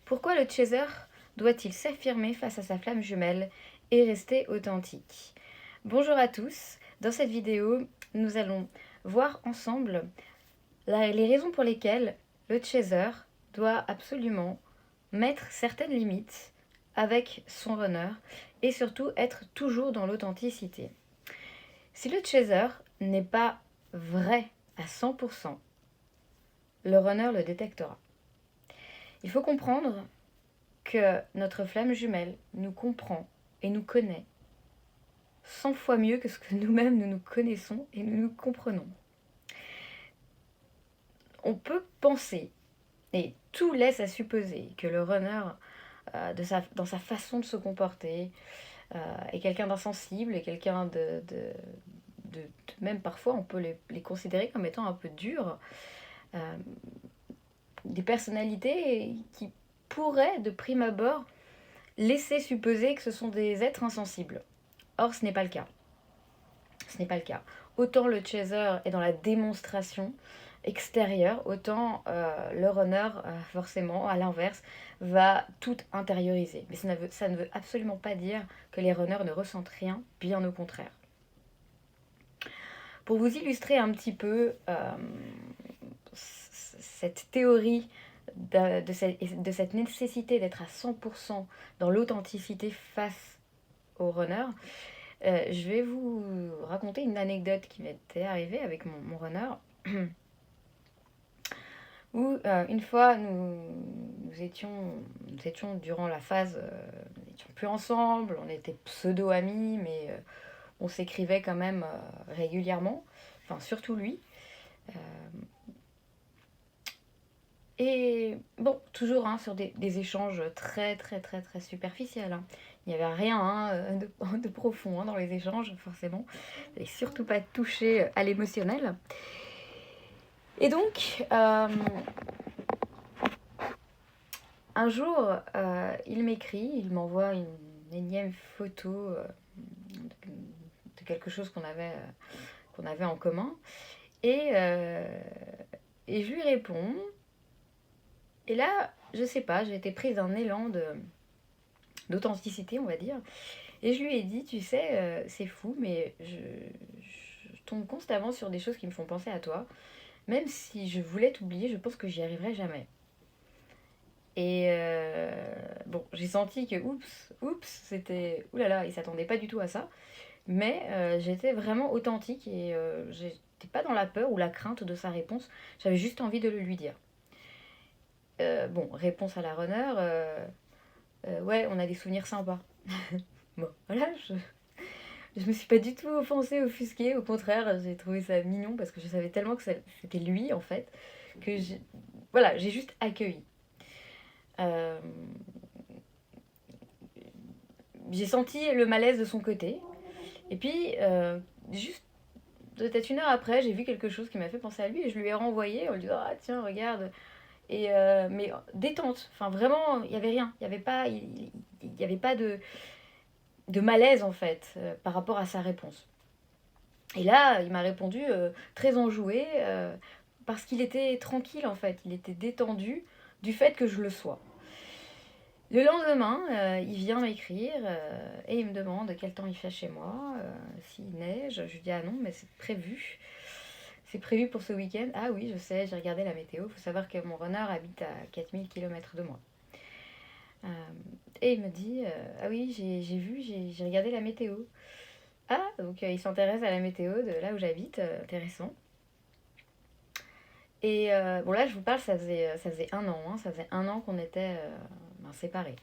Pourquoi le chaser doit-il s'affirmer face à sa flamme jumelle et rester authentique? Bonjour à tous, dans cette vidéo, nous allons voir ensemble les raisons pour lesquelles le chaser doit absolument mettre certaines limites avec son runner et surtout être toujours dans l'authenticité. Si le chaser n'est pas vrai à 100%, le runner le détectera. Il faut comprendre que notre flamme jumelle nous comprend et nous connaît 100 fois mieux que ce que nous-mêmes nous nous connaissons et nous nous comprenons. On peut penser, et tout laisse à supposer, que le runner, dans sa façon de se comporter, est quelqu'un d'insensible, est quelqu'un même parfois on peut les considérer comme étant un peu durs, des personnalités qui pourraient de prime abord laisser supposer que ce sont des êtres insensibles. Or, ce n'est pas le cas. Ce n'est pas le cas. Autant le chaser est dans la démonstration extérieure, autant le runner, forcément, à l'inverse, va tout intérioriser. Mais ça ne veut absolument pas dire que les runners ne ressentent rien, bien au contraire. Pour vous illustrer un petit peu cette théorie de cette nécessité d'être à 100% dans l'authenticité face au runner, je vais vous raconter une anecdote qui m'était arrivée avec mon runner. Où une fois nous étions durant la phase, nous n'étions plus ensemble, on était pseudo-amis, mais on s'écrivait quand même régulièrement, enfin surtout lui. Et bon, toujours sur des échanges très très très très superficiels. Il n'y avait rien de profond dans les échanges, forcément. Et surtout pas toucher à l'émotionnel. Et donc, un jour, il m'écrit, il m'envoie une énième photo de quelque chose qu'on avait en commun. Et je lui réponds. Et là, je sais pas, j'ai été prise d'un élan d'authenticité, on va dire. Et je lui ai dit, tu sais, c'est fou, mais je tombe constamment sur des choses qui me font penser à toi. Même si je voulais t'oublier, je pense que j'y arriverai jamais. Et bon, j'ai senti que oups, c'était... Oulala, il s'attendait pas du tout à ça. Mais j'étais vraiment authentique et j'étais pas dans la peur ou la crainte de sa réponse. J'avais juste envie de le lui dire. Bon, réponse à la runner, ouais, on a des souvenirs sympas. Bon, voilà, je me suis pas du tout offensée, offusquée. Au contraire, j'ai trouvé ça mignon parce que je savais tellement que c'était lui, en fait, que voilà, j'ai juste accueilli. J'ai senti le malaise de son côté. Et puis, juste peut-être une heure après, j'ai vu quelque chose qui m'a fait penser à lui et je lui ai renvoyé en lui disant ah tiens regarde et mais détente, enfin vraiment il y avait rien, il y avait pas de malaise en fait par rapport à sa réponse. Et là il m'a répondu très enjoué parce qu'il était tranquille en fait, il était détendu du fait que je le sois. Le lendemain, il vient m'écrire et il me demande quel temps il fait chez moi, s'il neige. Je lui dis ah non, mais c'est prévu. C'est prévu pour ce week-end. Ah oui, je sais, j'ai regardé la météo. Il faut savoir que mon runner habite à 4000 km de moi. Et il me dit ah oui, j'ai vu, j'ai regardé la météo. Ah, donc il s'intéresse à la météo de là où j'habite. Intéressant. Et bon là, je vous parle, ça faisait un an. Ça faisait un an qu'on était séparés.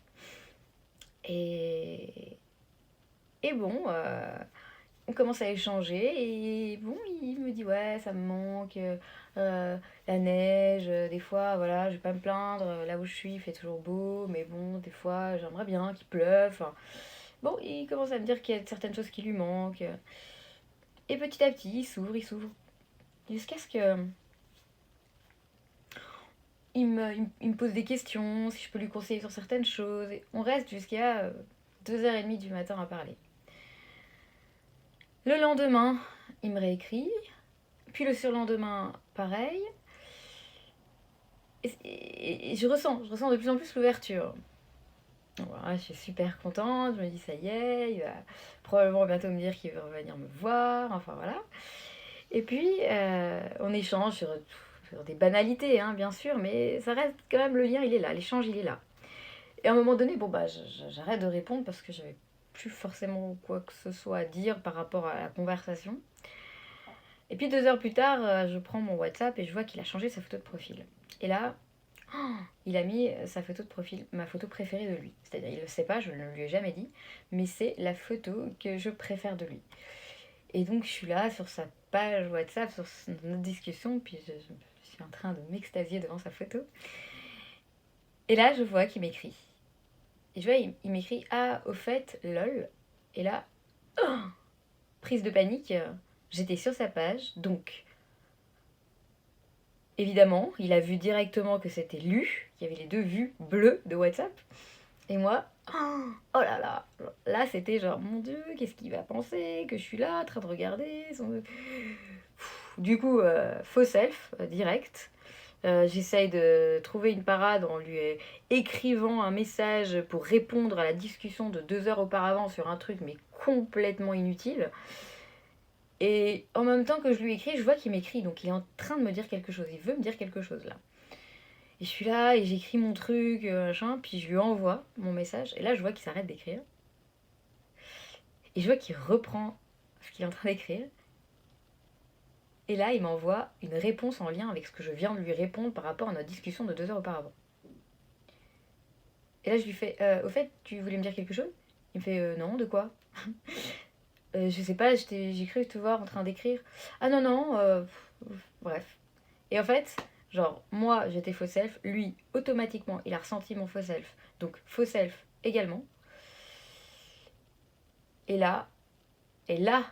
Et bon, on commence à échanger et bon, il me dit ouais, ça me manque, la neige, des fois, voilà, je vais pas me plaindre, là où je suis, il fait toujours beau, mais bon, des fois, j'aimerais bien qu'il pleuve. Enfin, bon, il commence à me dire qu'il y a certaines choses qui lui manquent. Et petit à petit, il s'ouvre, jusqu'à ce que il me pose des questions, si je peux lui conseiller sur certaines choses. Et on reste jusqu'à 2h30 du matin à parler. Le lendemain, il me réécrit. Puis le surlendemain, pareil. Et je ressens de plus en plus l'ouverture. Voilà, je suis super contente, je me dis ça y est, il va probablement bientôt me dire qu'il veut revenir me voir, enfin voilà. Et puis, on échange sur des banalités, hein, bien sûr, mais ça reste quand même, le lien, il est là, l'échange, il est là. Et à un moment donné, bon, bah, j'arrête de répondre parce que j'avais plus forcément quoi que ce soit à dire par rapport à la conversation. Et puis 2 heures plus tard, je prends mon WhatsApp et je vois qu'il a changé sa photo de profil. Et là, il a mis sa photo de profil, ma photo préférée de lui. C'est-à-dire, il ne le sait pas, je ne lui ai jamais dit, mais c'est la photo que je préfère de lui. Et donc, je suis là sur sa page WhatsApp, sur notre discussion, puis je suis en train de m'extasier devant sa photo. Et là, je vois qu'il m'écrit. Et je vois, il m'écrit ah, au fait, lol. Et là, oh, prise de panique, j'étais sur sa page, donc évidemment, il a vu directement que c'était lu, qu'il y avait les 2 vues bleues de WhatsApp. Et moi, oh là là c'était genre, mon Dieu, qu'est-ce qu'il va penser que je suis là en train de regarder son... Du coup, faux self, direct. J'essaye de trouver une parade en lui écrivant un message pour répondre à la discussion de 2 heures auparavant sur un truc mais complètement inutile. Et en même temps que je lui écris, je vois qu'il m'écrit, donc il est en train de me dire quelque chose, il veut me dire quelque chose là. Et je suis là et j'écris mon truc, machin, puis je lui envoie mon message, et là je vois qu'il s'arrête d'écrire. Et je vois qu'il reprend ce qu'il est en train d'écrire. Et là, il m'envoie une réponse en lien avec ce que je viens de lui répondre par rapport à notre discussion de 2 heures auparavant. Et là, je lui fais au fait, tu voulais me dire quelque chose? Il me fait non, de quoi? Je sais pas, j'ai cru te voir en train d'écrire. Ah non, non, bref. Et en fait, genre, moi j'étais faux self, lui, automatiquement, il a ressenti mon faux self. Donc, faux self également. Et là, et là,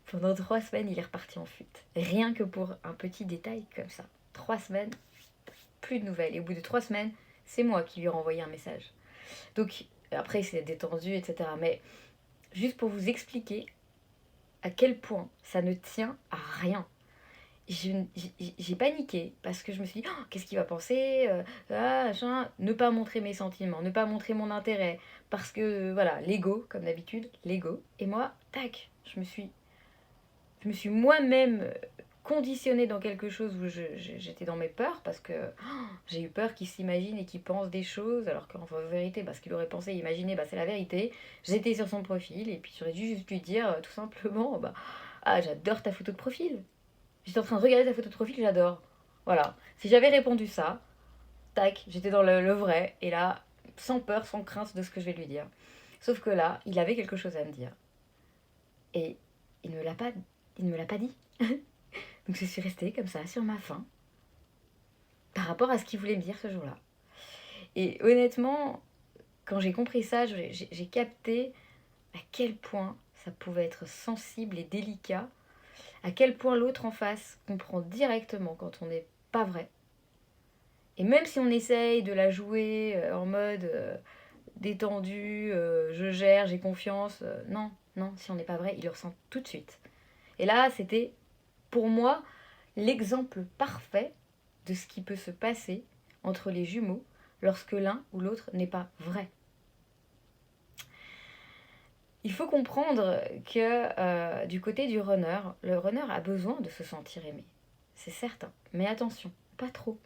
pendant 3 semaines, il est reparti en fuite. Rien que pour un petit détail comme ça. 3 semaines, plus de nouvelles. Et au bout de 3 semaines, c'est moi qui lui ai renvoyé un message. Donc, après, il s'est détendu, etc. Mais juste pour vous expliquer à quel point ça ne tient à rien. J'ai paniqué parce que je me suis dit oh, qu'est-ce qu'il va penser machin. Ne pas montrer mes sentiments, ne pas montrer mon intérêt parce que voilà, l'ego comme d'habitude, l'ego. Et moi, tac, je me suis moi-même conditionnée dans quelque chose où j'étais dans mes peurs parce que j'ai eu peur qu'il s'imagine et qu'il pense des choses alors qu'en vérité, ce qu'il aurait pensé et imaginé, c'est la vérité. J'étais sur son profil et puis j'aurais dû juste lui dire tout simplement ah, j'adore ta photo de profil. J'étais en train de regarder ta photo de profil, j'adore. Voilà. Si j'avais répondu ça, tac, j'étais dans le vrai. Et là, sans peur, sans crainte de ce que je vais lui dire. Sauf que là, il avait quelque chose à me dire. Et il ne me l'a pas dit. Donc je suis restée comme ça, sur ma faim, par rapport à ce qu'il voulait me dire ce jour-là. Et honnêtement, quand j'ai compris ça, j'ai capté à quel point ça pouvait être sensible et délicat, à quel point l'autre en face comprend directement quand on n'est pas vrai. Et même si on essaye de la jouer en mode détendu, je gère, j'ai confiance, non, non, si on n'est pas vrai, il le ressent tout de suite. Et là, c'était pour moi l'exemple parfait de ce qui peut se passer entre les jumeaux lorsque l'un ou l'autre n'est pas vrai. Il faut comprendre que du côté du runner, le runner a besoin de se sentir aimé. C'est certain. Mais attention, pas trop.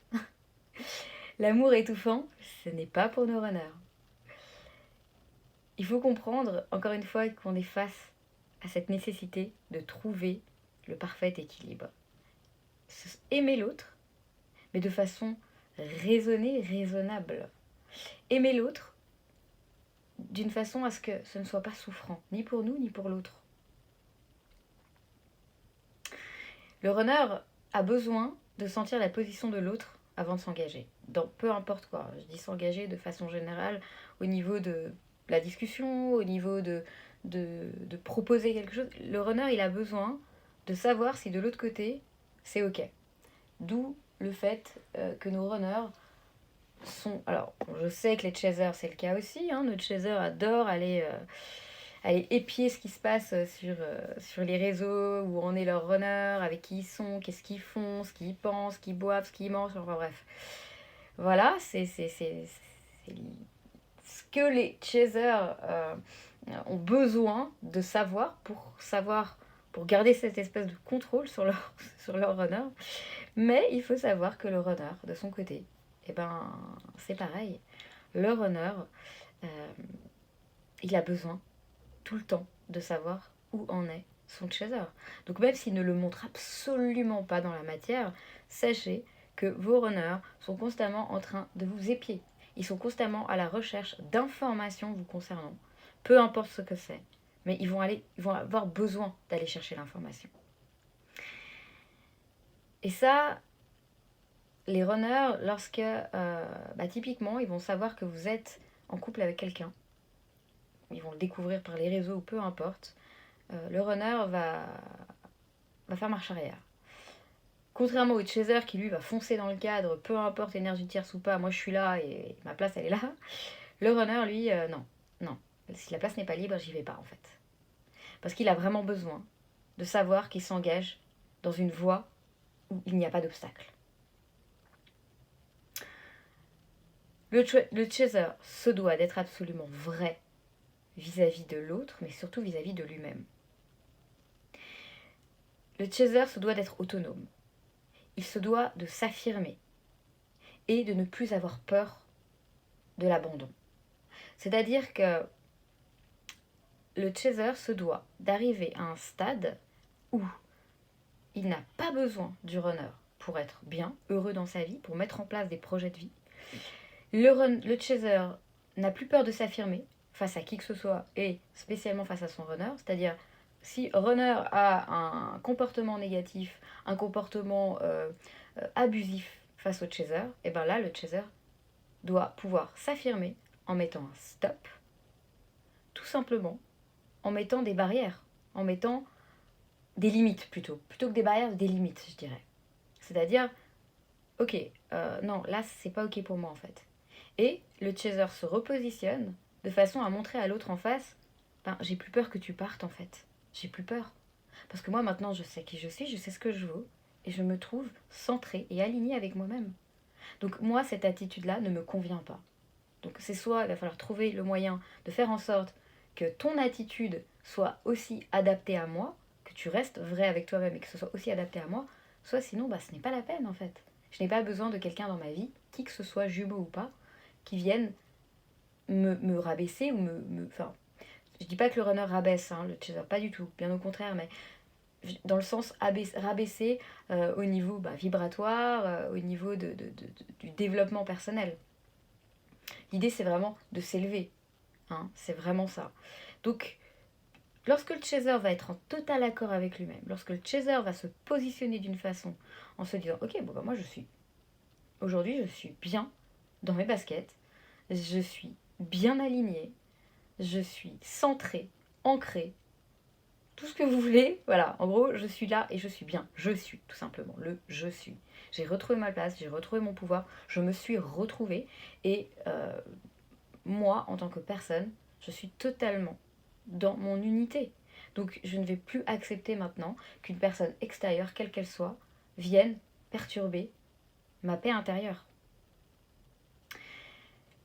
L'amour étouffant, ce n'est pas pour nos runners. Il faut comprendre, encore une fois, qu'on est face à cette nécessité de trouver le parfait équilibre. Aimer l'autre, mais de façon raisonnée, raisonnable. Aimer l'autre d'une façon à ce que ce ne soit pas souffrant, ni pour nous, ni pour l'autre. Le runner a besoin de sentir la position de l'autre avant de s'engager. Dans peu importe quoi. Je dis s'engager de façon générale au niveau de la discussion, au niveau de proposer quelque chose. Le runner, il a besoin de savoir si de l'autre côté, c'est OK. D'où le fait que nos runners sont... Alors, je sais que les chasers, c'est le cas aussi. Notre chaser adore aller aller épier ce qui se passe sur les réseaux, où en est leur runner, avec qui ils sont, qu'est-ce qu'ils font, ce qu'ils pensent, ce qu'ils boivent, ce qu'ils mangent, enfin bref. Voilà, c'est ce que les chasers ont besoin de savoir, pour garder cette espèce de contrôle sur leur, sur leur runner. Mais il faut savoir que le runner, de son côté, eh ben, c'est pareil. Le runner, euh, il a besoin tout le temps de savoir où en est son chaser. Donc même s'il ne le montre absolument pas dans la matière, sachez que vos runners sont constamment en train de vous épier. Ils sont constamment à la recherche d'informations vous concernant, peu importe ce que c'est. Mais ils vont avoir besoin d'aller chercher l'information. Et ça, les runners, lorsque, typiquement, ils vont savoir que vous êtes en couple avec quelqu'un, ils vont le découvrir par les réseaux ou peu importe, le runner va faire marche arrière. Contrairement au chaser qui lui va foncer dans le cadre, peu importe énergie tierce ou pas, moi je suis là et ma place elle est là. Le runner lui, non. Si la place n'est pas libre, j'y vais pas en fait. Parce qu'il a vraiment besoin de savoir qu'il s'engage dans une voie où il n'y a pas d'obstacle. Le chaser se doit d'être absolument vrai vis-à-vis de l'autre, mais surtout vis-à-vis de lui-même. Le chaser se doit d'être autonome. Il se doit de s'affirmer et de ne plus avoir peur de l'abandon. C'est-à-dire que le chaser se doit d'arriver à un stade où il n'a pas besoin du runner pour être bien, heureux dans sa vie, pour mettre en place des projets de vie. Le chaser n'a plus peur de s'affirmer face à qui que ce soit et spécialement face à son runner. C'est-à-dire, si runner a un comportement négatif, un comportement abusif face au chaser, et bien là, le chaser doit pouvoir s'affirmer en mettant un stop, tout simplement, en mettant des barrières, en mettant des limites plutôt que des barrières, des limites, je dirais. C'est-à-dire, ok, non, là, c'est pas ok pour moi en fait. Et le chaser se repositionne de façon à montrer à l'autre en face, j'ai plus peur que tu partes en fait. J'ai plus peur. Parce que moi maintenant je sais qui je suis, je sais ce que je veux, et je me trouve centrée et alignée avec moi-même. Donc moi cette attitude-là ne me convient pas. Donc c'est soit il va falloir trouver le moyen de faire en sorte que ton attitude soit aussi adaptée à moi, que tu restes vrai avec toi-même et que ce soit aussi adapté à moi, soit sinon ce n'est pas la peine en fait. Je n'ai pas besoin de quelqu'un dans ma vie, qui que ce soit, jumeau ou pas, qui vienne me rabaisser ou enfin, je dis pas que le runner rabaisse, le chaser, pas du tout, bien au contraire, mais dans le sens rabaisser au niveau vibratoire, au niveau du développement personnel. L'idée, c'est vraiment de s'élever. C'est vraiment ça. Donc, lorsque le chaser va être en total accord avec lui-même, lorsque le chaser va se positionner d'une façon en se disant, ok, moi aujourd'hui, je suis bien dans mes baskets, je suis bien alignée, je suis centrée, ancrée, tout ce que vous voulez, voilà, en gros, je suis là et je suis bien. Je suis, tout simplement, le je suis. J'ai retrouvé ma place, j'ai retrouvé mon pouvoir, je me suis retrouvée et moi, en tant que personne, je suis totalement dans mon unité. Donc je ne vais plus accepter maintenant qu'une personne extérieure, quelle qu'elle soit, vienne perturber ma paix intérieure.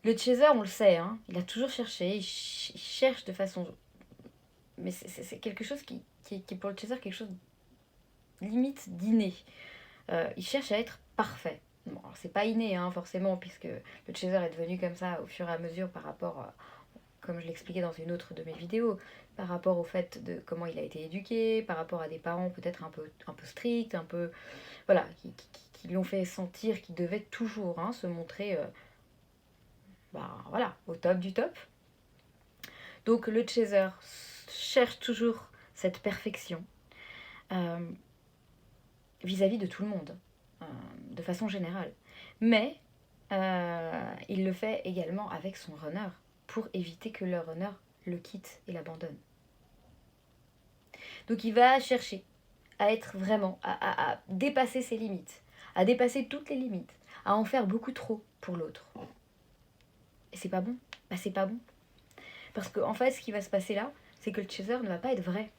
Le chaser, on le sait, il a toujours cherché, il cherche de façon... Mais c'est quelque chose qui est pour le chaser quelque chose limite d'inné. Il cherche à être parfait. Bon, alors c'est pas inné, forcément, puisque le chaser est devenu comme ça au fur et à mesure par rapport, comme je l'expliquais dans une autre de mes vidéos, par rapport au fait de comment il a été éduqué, par rapport à des parents peut-être un peu stricts, un peu... Voilà, qui lui ont fait sentir qu'il devait toujours se montrer... voilà, au top du top. Donc le chaser cherche toujours cette perfection vis-à-vis de tout le monde, de façon générale. Mais il le fait également avec son runner, pour éviter que le runner le quitte et l'abandonne. Donc il va chercher à être vraiment, à dépasser ses limites, à dépasser toutes les limites, à en faire beaucoup trop pour l'autre. Et c'est pas bon. C'est pas bon. Parce qu'en fait, ce qui va se passer là, c'est que le chaser ne va pas être vrai.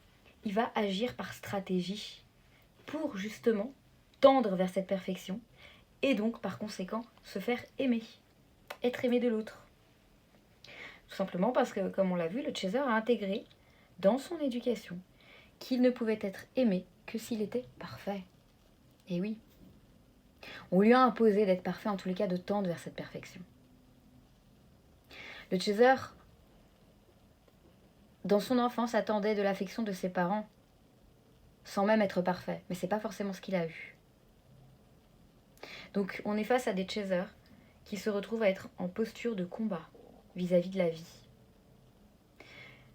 Il va agir par stratégie pour justement tendre vers cette perfection et donc par conséquent se faire aimer, être aimé de l'autre. Tout simplement parce que, comme on l'a vu, le chaser a intégré dans son éducation qu'il ne pouvait être aimé que s'il était parfait. Et oui, on lui a imposé d'être parfait, en tous les cas de tendre vers cette perfection. Le chaser, dans son enfance, attendait de l'affection de ses parents sans même être parfait, mais c'est pas forcément ce qu'il a eu. Donc on est face à des chasers qui se retrouvent à être en posture de combat vis-à-vis de la vie.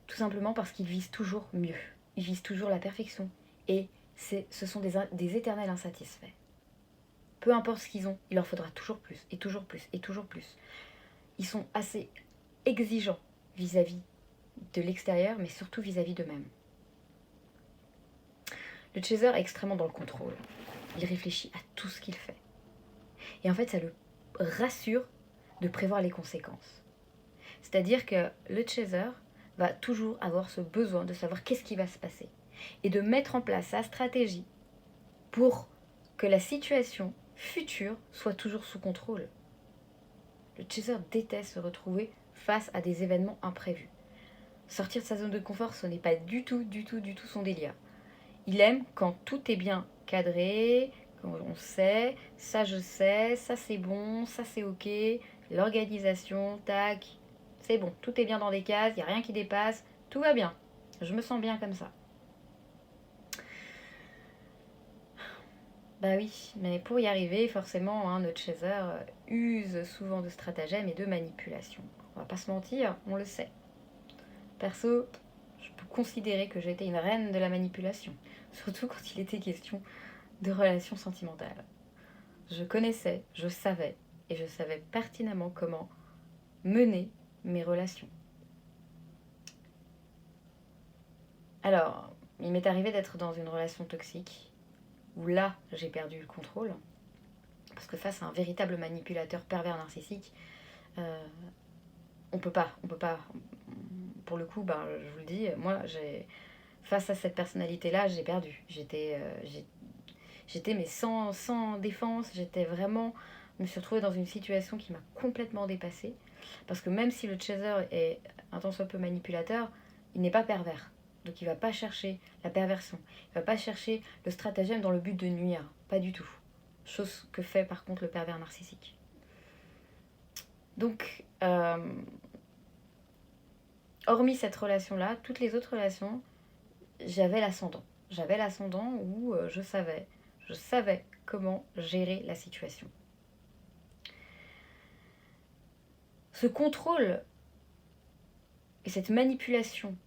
Tout simplement parce qu'ils visent toujours mieux, ils visent toujours la perfection, et ce sont des éternels insatisfaits. Peu importe ce qu'ils ont, il leur faudra toujours plus, et toujours plus, et toujours plus. Ils sont assez exigeants vis-à-vis de l'extérieur, mais surtout vis-à-vis d'eux-mêmes. Le chaser est extrêmement dans le contrôle. Il réfléchit à tout ce qu'il fait. Et en fait, ça le rassure de prévoir les conséquences. C'est-à-dire que le chaser va toujours avoir ce besoin de savoir qu'est-ce qui va se passer et de mettre en place sa stratégie pour que la situation future soit toujours sous contrôle. Le chaser déteste se retrouver face à des événements imprévus. Sortir de sa zone de confort, ce n'est pas du tout son délire. Il aime quand tout est bien cadré, quand on sait, ça je sais, ça c'est bon, ça c'est ok, l'organisation, tac, c'est bon, tout est bien dans les cases, il n'y a rien qui dépasse, tout va bien, je me sens bien comme ça. Bah oui, mais pour y arriver, forcément, hein, notre chaser use souvent de stratagèmes et de manipulation. On va pas se mentir, on le sait. Perso, je peux considérer que j'étais une reine de la manipulation, surtout quand il était question de relations sentimentales. Je connaissais, je savais, et je savais pertinemment comment mener mes relations. Alors, il m'est arrivé d'être dans une relation toxique, où là, j'ai perdu le contrôle, parce que face à un véritable manipulateur pervers narcissique, on peut pas, pour le coup, je vous le dis, moi, face à cette personnalité-là, j'ai perdu. J'étais mais sans défense, je me suis retrouvée dans une situation qui m'a complètement dépassée, parce que même si le chaser est un tant soit peu manipulateur, il n'est pas pervers. Donc il va pas chercher la perversion, il va pas chercher le stratagème dans le but de nuire, pas du tout. Chose que fait par contre le pervers narcissique. Donc, hormis cette relation-là, toutes les autres relations, j'avais l'ascendant. J'avais l'ascendant où je savais comment gérer la situation. Ce contrôle et cette manipulation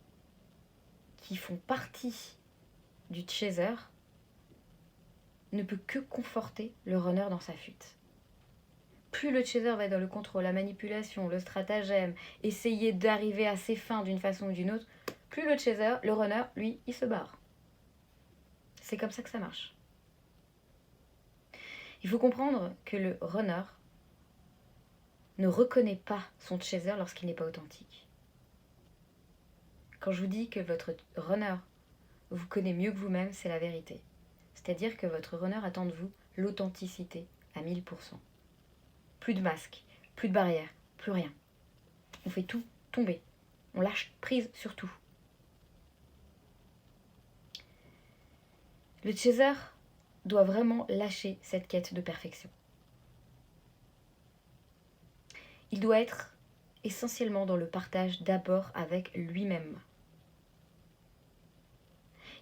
qui font partie du chaser ne peut que conforter le runner dans sa fuite. Plus le chaser va être dans le contrôle, la manipulation, le stratagème, essayer d'arriver à ses fins d'une façon ou d'une autre, plus le chaser, le runner, lui, il se barre. C'est comme ça que ça marche. Il faut comprendre que le runner ne reconnaît pas son chaser lorsqu'il n'est pas authentique. Quand je vous dis que votre runner vous connaît mieux que vous-même, c'est la vérité. C'est-à-dire que votre runner attend de vous l'authenticité à 1000%. Plus de masque, plus de barrière, plus rien. On fait tout tomber. On lâche prise sur tout. Le chaser doit vraiment lâcher cette quête de perfection. Il doit être essentiellement dans le partage d'abord avec lui-même.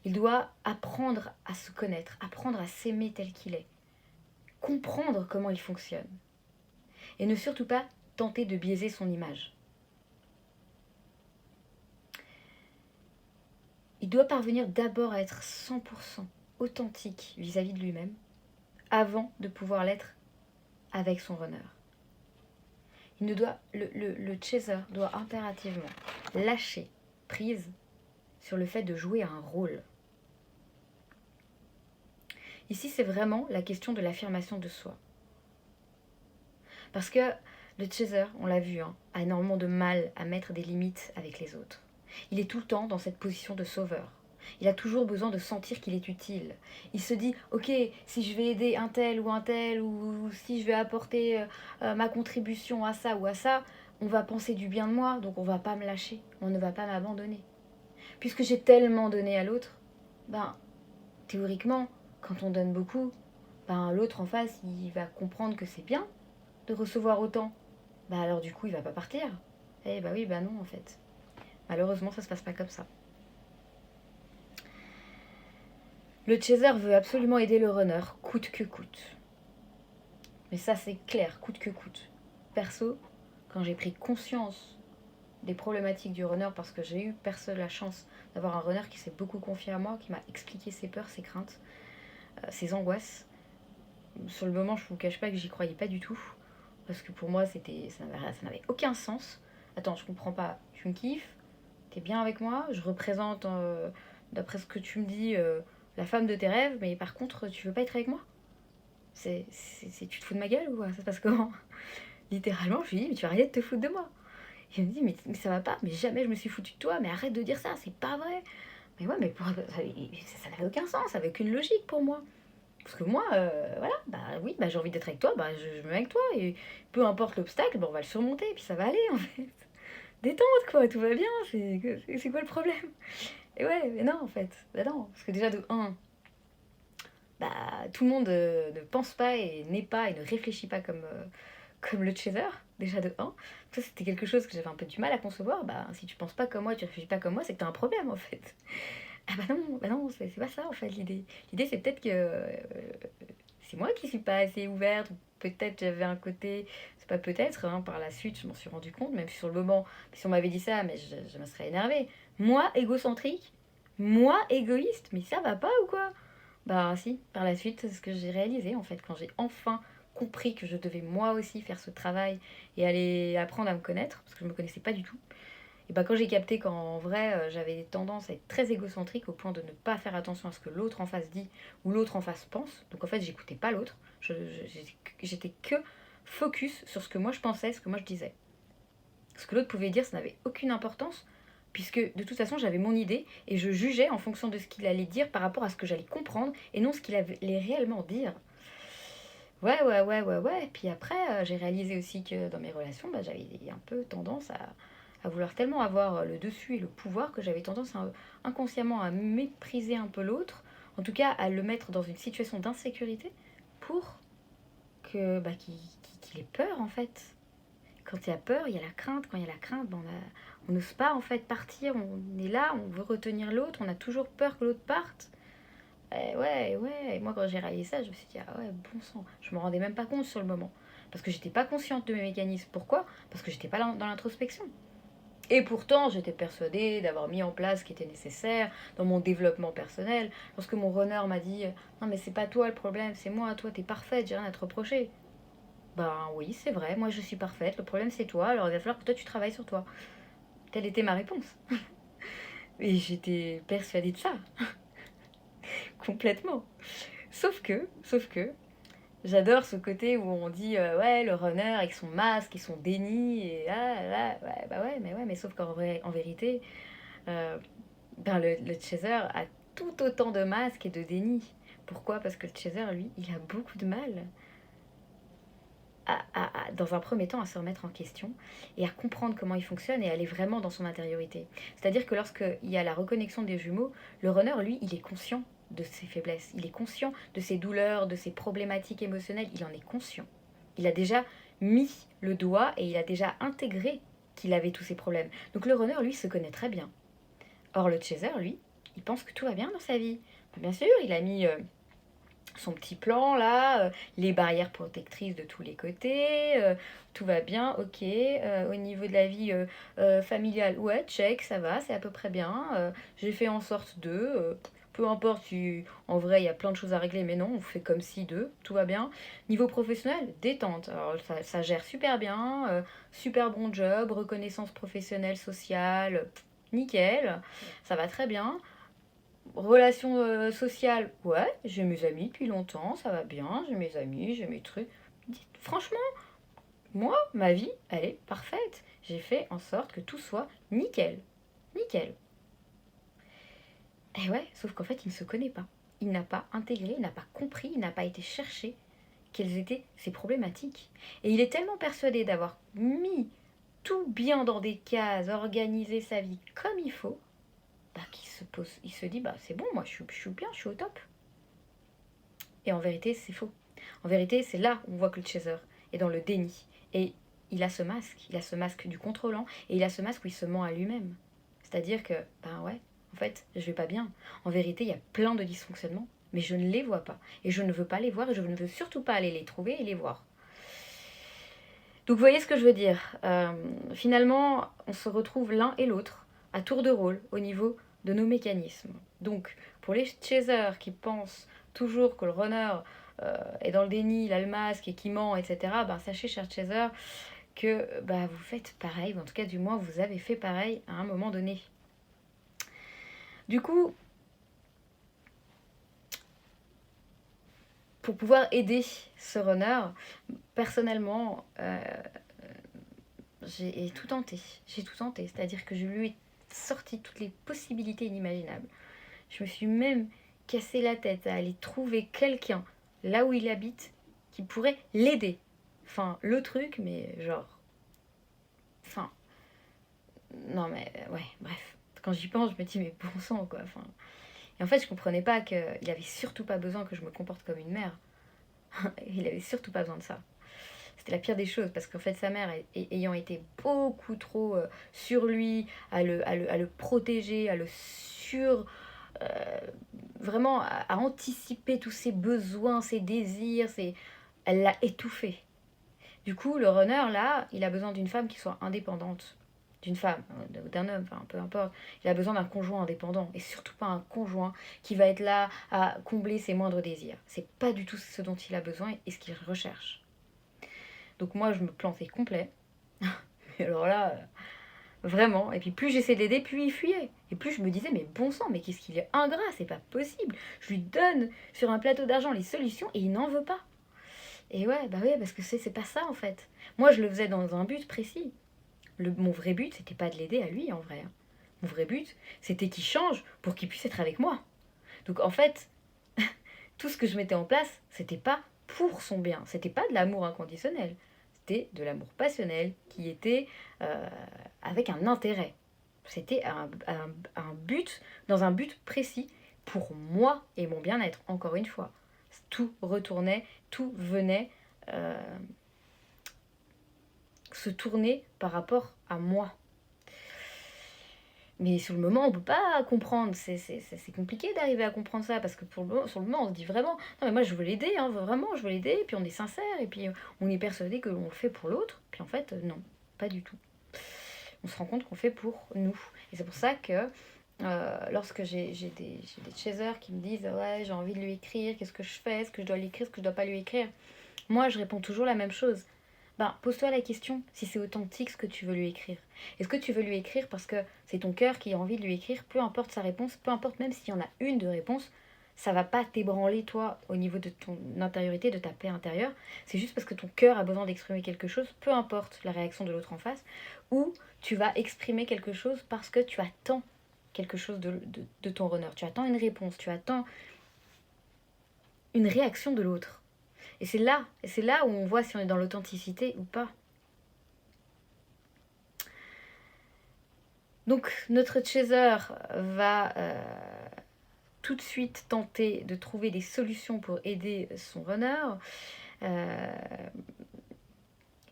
Il doit apprendre à se connaître, apprendre à s'aimer tel qu'il est, comprendre comment il fonctionne, et ne surtout pas tenter de biaiser son image. Il doit parvenir d'abord à être 100% authentique vis-à-vis de lui-même, avant de pouvoir l'être avec son runner. Le chaser doit impérativement lâcher prise sur le fait de jouer un rôle. Ici, c'est vraiment la question de l'affirmation de soi. Parce que le chaser, on l'a vu, a énormément de mal à mettre des limites avec les autres. Il est tout le temps dans cette position de sauveur. Il a toujours besoin de sentir qu'il est utile. Il se dit, ok, si je vais aider un tel, ou si je vais apporter ma contribution à ça ou à ça, on va penser du bien de moi, donc on va pas me lâcher, on ne va pas m'abandonner. Puisque j'ai tellement donné à l'autre, ben, théoriquement, quand on donne beaucoup, ben, l'autre en face, il va comprendre que c'est bien de recevoir autant. Ben alors du coup, il va pas partir. Eh ben oui, ben non en fait. Malheureusement, ça se passe pas comme ça. Le chaser veut absolument aider le runner, coûte que coûte. Mais ça, c'est clair, coûte que coûte. Perso, quand j'ai pris conscience des problématiques du runner, parce que j'ai eu la chance d'avoir un runner qui s'est beaucoup confié à moi, qui m'a expliqué ses peurs, ses craintes, ses angoisses. Sur le moment, je ne vous cache pas que j'y croyais pas du tout, parce que pour moi, ça n'avait aucun sens. Attends, je comprends pas. Tu me kiffes, t'es bien avec moi, je représente, d'après ce que tu me dis, la femme de tes rêves, mais par contre, tu veux pas être avec moi. Tu te fous de ma gueule ou quoi? Ça se passe comment? Littéralement, je lui dis, mais tu vas arrêter de te foutre de moi. Il me dit, mais ça va pas, mais jamais je me suis foutu de toi, mais arrête de dire ça, c'est pas vrai. Mais ouais, mais ça n'avait aucun sens, ça avait aucune logique pour moi. Parce que moi, voilà, bah oui, bah, j'ai envie d'être avec toi, bah je me mets avec toi, et peu importe l'obstacle, bah, on va le surmonter, puis ça va aller en fait. Détente quoi, tout va bien, c'est quoi le problème? Et ouais, mais non en fait, bah non, parce que déjà de un, bah tout le monde ne pense pas et n'est pas et ne réfléchit pas comme le chaser, déjà de un. Ça c'était quelque chose que j'avais un peu du mal à concevoir, bah si tu penses pas comme moi, tu réfléchis pas comme moi, c'est que t'as un problème en fait. Ah bah non, c'est pas ça en fait l'idée. L'idée c'est peut-être que c'est moi qui suis pas assez ouverte, ou peut-être j'avais un côté, c'est pas peut-être, hein, par la suite je m'en suis rendu compte, même si sur le moment, si on m'avait dit ça, mais je me serais énervée. Moi, égocentrique, moi, égoïste, mais ça va pas ou quoi? Bah si, par la suite, c'est ce que j'ai réalisé en fait, quand j'ai enfin compris que je devais moi aussi faire ce travail et aller apprendre à me connaître, parce que je me connaissais pas du tout. Et bah quand j'ai capté qu'en vrai j'avais tendance à être très égocentrique au point de ne pas faire attention à ce que l'autre en face dit ou l'autre en face pense, donc en fait j'écoutais pas l'autre, j'étais que focus sur ce que moi je pensais, ce que moi je disais. Ce que l'autre pouvait dire, ça n'avait aucune importance, puisque de toute façon j'avais mon idée et je jugeais en fonction de ce qu'il allait dire par rapport à ce que j'allais comprendre et non ce qu'il allait réellement dire. Ouais. Puis après, j'ai réalisé aussi que dans mes relations, bah, j'avais un peu tendance à vouloir tellement avoir le dessus et le pouvoir que j'avais tendance inconsciemment à mépriser un peu l'autre, en tout cas à le mettre dans une situation d'insécurité pour qu'il ait peur en fait. Quand il y a peur, il y a la crainte. Quand il y a la crainte, on n'ose pas en fait partir. On est là, on veut retenir l'autre. On a toujours peur que l'autre parte. Ouais. Et moi, quand j'ai réalisé ça, je me suis dit, ah ouais, bon sang. Je me rendais même pas compte sur le moment. Parce que j'étais pas consciente de mes mécanismes. Pourquoi? Parce que j'étais pas dans l'introspection. Et pourtant, j'étais persuadée d'avoir mis en place ce qui était nécessaire dans mon développement personnel. Lorsque mon runner m'a dit, non mais c'est pas toi le problème, c'est moi, toi t'es parfaite, j'ai rien à te reprocher. Ben oui, c'est vrai, moi je suis parfaite, le problème c'est toi, alors il va falloir que toi tu travailles sur toi. Telle était ma réponse. Et j'étais persuadée de ça, complètement. Sauf que, j'adore ce côté où on dit ouais, le runner avec son masque et son déni, et là, mais sauf qu'en vrai, en vérité, euh, le chaser a tout autant de masques et de déni. Pourquoi? Parce que le chaser, lui, il a beaucoup de mal dans un premier temps, à se remettre en question et à comprendre comment il fonctionne et aller vraiment dans son intériorité. C'est-à-dire que lorsqu'il y a la reconnexion des jumeaux, le runner, lui, il est conscient de ses faiblesses, il est conscient de ses douleurs, de ses problématiques émotionnelles, il en est conscient. Il a déjà mis le doigt et il a déjà intégré qu'il avait tous ces problèmes. Donc le runner, lui, se connaît très bien. Or, le chaser, lui, il pense que tout va bien dans sa vie. Bien sûr, il a mis son petit plan là, les barrières protectrices de tous les côtés, tout va bien, ok. Au niveau de la vie familiale, ouais, check, ça va, c'est à peu près bien. J'ai fait en sorte de, peu importe, en vrai il y a plein de choses à régler, mais non, on fait comme si de, tout va bien. Niveau professionnel, détente. Alors ça gère super bien, super bon job, reconnaissance professionnelle, sociale, nickel, ça va très bien. Relation sociale, ouais, j'ai mes amis depuis longtemps, ça va bien, j'ai mes amis, j'ai mes trucs. Franchement, moi, ma vie, elle est parfaite. J'ai fait en sorte que tout soit nickel. nickel. Et ouais, sauf qu'en fait, il ne se connaît pas. Il n'a pas intégré, il n'a pas compris, il n'a pas été chercher quelles étaient ses problématiques. Et il est tellement persuadé d'avoir mis tout bien dans des cases, organisé sa vie comme il faut, bah, il se dit, bah c'est bon, moi je suis bien, je suis au top. Et en vérité, c'est faux. En vérité, c'est là où on voit que le chaser est dans le déni. Et il a ce masque du contrôlant, et il a ce masque où il se ment à lui-même. C'est-à-dire que, ben ouais, en fait, je vais pas bien. En vérité, il y a plein de dysfonctionnements, mais je ne les vois pas. Et je ne veux pas les voir, et je ne veux surtout pas aller les trouver et les voir. Donc vous voyez ce que je veux dire. Finalement, on se retrouve l'un et l'autre à tour de rôle au niveau de nos mécanismes. Donc pour les chasers qui pensent toujours que le runner est dans le déni, il a le masque et qui ment, etc., ben, sachez, cher chaser, que bah, vous faites pareil, ou en tout cas du moins vous avez fait pareil à un moment donné. Du coup, pour pouvoir aider ce runner, personnellement, j'ai tout tenté. J'ai tout tenté. C'est-à-dire que je lui ai sorti toutes les possibilités inimaginables. Je me suis même cassé la tête à aller trouver quelqu'un là où il habite qui pourrait l'aider. Enfin, le truc, mais genre... Enfin... Non mais, ouais, bref. Quand j'y pense, je me dis, mais bon sang, quoi. Enfin... Et en fait, je comprenais pas qu'il avait surtout pas besoin que je me comporte comme une mère. Il avait surtout pas besoin de ça. C'était la pire des choses parce qu'en fait sa mère ayant été beaucoup trop sur lui, à le protéger, à le sur... euh, vraiment à anticiper tous ses besoins, ses désirs, elle l'a étouffé. Du coup, le runner, là, il a besoin d'une femme qui soit indépendante. D'une femme, d'un homme, enfin peu importe. Il a besoin d'un conjoint indépendant et surtout pas un conjoint qui va être là à combler ses moindres désirs. C'est pas du tout ce dont il a besoin et ce qu'il recherche. Donc moi, je me plantais complet. Et alors là, vraiment. Et puis plus j'essayais de l'aider, plus il fuyait. Et plus je me disais, mais bon sang, mais qu'est-ce qu'il est ingrat, c'est pas possible. Je lui donne sur un plateau d'argent les solutions et il n'en veut pas. Et ouais, bah oui, parce que c'est pas ça en fait. Moi, je le faisais dans un but précis. Mon vrai but, c'était pas de l'aider à lui en vrai. Mon vrai but, c'était qu'il change pour qu'il puisse être avec moi. Donc en fait, tout ce que je mettais en place, c'était pas pour son bien. C'était pas de l'amour inconditionnel. C'était de l'amour passionnel qui était avec un intérêt. C'était un but, dans un but précis pour moi et mon bien-être, encore une fois. Tout retournait, tout venait se tourner par rapport à moi. Mais sur le moment, on peut pas comprendre. C'est compliqué d'arriver à comprendre ça parce que sur le moment, on se dit vraiment, non mais moi je veux l'aider, hein, vraiment, je veux l'aider. Et puis on est sincère et puis on est persuadé que l'on le fait pour l'autre. Puis en fait, non, pas du tout. On se rend compte qu'on fait pour nous. Et c'est pour ça que lorsque j'ai des chasers qui me disent ouais, j'ai envie de lui écrire, qu'est-ce que je fais, est-ce que je dois l'écrire, est-ce que je dois pas lui écrire, moi je réponds toujours la même chose. Ben, pose-toi la question si c'est authentique ce que tu veux lui écrire. Est-ce que tu veux lui écrire parce que c'est ton cœur qui a envie de lui écrire, peu importe sa réponse, peu importe même s'il y en a une de réponse, ça va pas t'ébranler toi au niveau de ton intériorité, de ta paix intérieure. C'est juste parce que ton cœur a besoin d'exprimer quelque chose, peu importe la réaction de l'autre en face, ou tu vas exprimer quelque chose parce que tu attends quelque chose de ton runner. Tu attends une réponse, tu attends une réaction de l'autre. Et c'est là où on voit si on est dans l'authenticité ou pas. Donc notre chaser va tout de suite tenter de trouver des solutions pour aider son runner.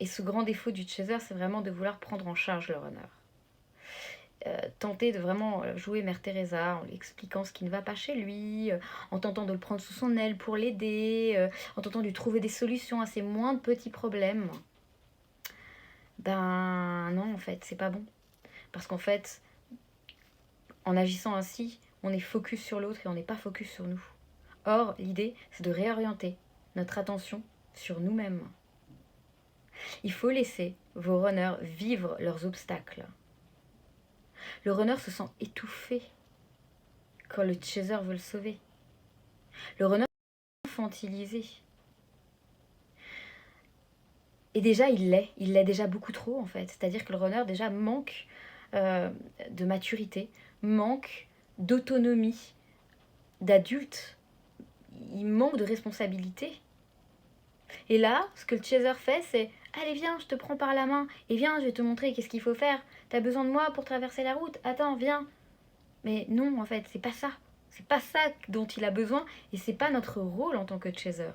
Et ce grand défaut du chaser, c'est vraiment de vouloir prendre en charge le runner. Tenter de vraiment jouer Mère Teresa en lui expliquant ce qui ne va pas chez lui, en tentant de le prendre sous son aile pour l'aider, en tentant de lui trouver des solutions à ses moindres petits problèmes. Ben non, en fait, c'est pas bon. Parce qu'en fait, en agissant ainsi, on est focus sur l'autre et on n'est pas focus sur nous. Or, l'idée, c'est de réorienter notre attention sur nous-mêmes. Il faut laisser vos runners vivre leurs obstacles. Le runner se sent étouffé quand le chaser veut le sauver. Le runner est infantilisé. Et déjà, il l'est déjà beaucoup trop en fait. C'est-à-dire que le runner déjà manque de maturité, manque d'autonomie d'adulte, il manque de responsabilité. Et là, ce que le chaser fait, c'est allez, viens, je te prends par la main et viens, je vais te montrer qu'est-ce qu'il faut faire. T'as besoin de moi pour traverser la route. Attends, viens. Mais non, en fait, c'est pas ça. C'est pas ça dont il a besoin et c'est pas notre rôle en tant que chaser.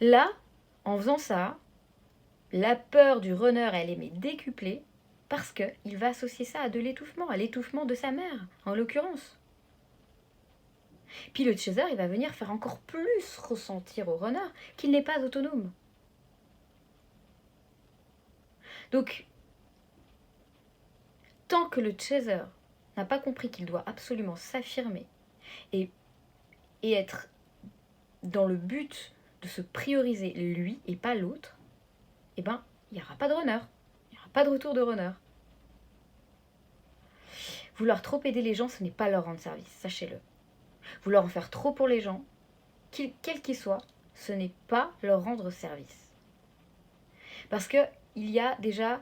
Là, en faisant ça, la peur du runner, elle est mais décuplée parce qu'il va associer ça à de l'étouffement, à l'étouffement de sa mère, en l'occurrence. Puis le chaser, il va venir faire encore plus ressentir au runner qu'il n'est pas autonome. Donc, tant que le chaser n'a pas compris qu'il doit absolument s'affirmer et être dans le but de se prioriser lui et pas l'autre, eh ben, il n'y aura pas de runner. Il n'y aura pas de retour de runner. Vouloir trop aider les gens, ce n'est pas leur rendre service, sachez-le. Vouloir en faire trop pour les gens, quels qu'ils soient, ce n'est pas leur rendre service. Parce qu'il y a déjà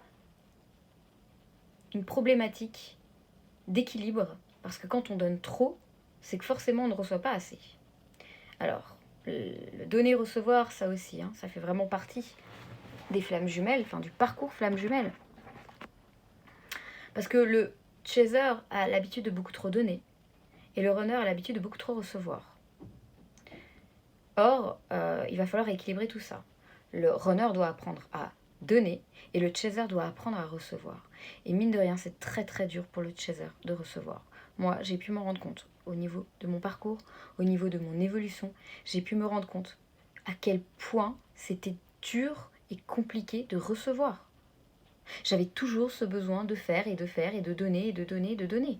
une problématique d'équilibre, parce que quand on donne trop, c'est que forcément on ne reçoit pas assez. Alors, le donner-recevoir, ça aussi, ça fait vraiment partie des flammes jumelles, enfin du parcours flammes jumelles. Parce que le chaser a l'habitude de beaucoup trop donner, et le runner a l'habitude de beaucoup trop recevoir. Or, il va falloir équilibrer tout ça. Le runner doit apprendre à donner, et le chaser doit apprendre à recevoir. Et mine de rien, c'est très très dur pour le chaser de recevoir. Moi, j'ai pu m'en rendre compte au niveau de mon parcours, au niveau de mon évolution. J'ai pu me rendre compte à quel point c'était dur et compliqué de recevoir. J'avais toujours ce besoin de faire et de faire et de donner et de donner et de donner.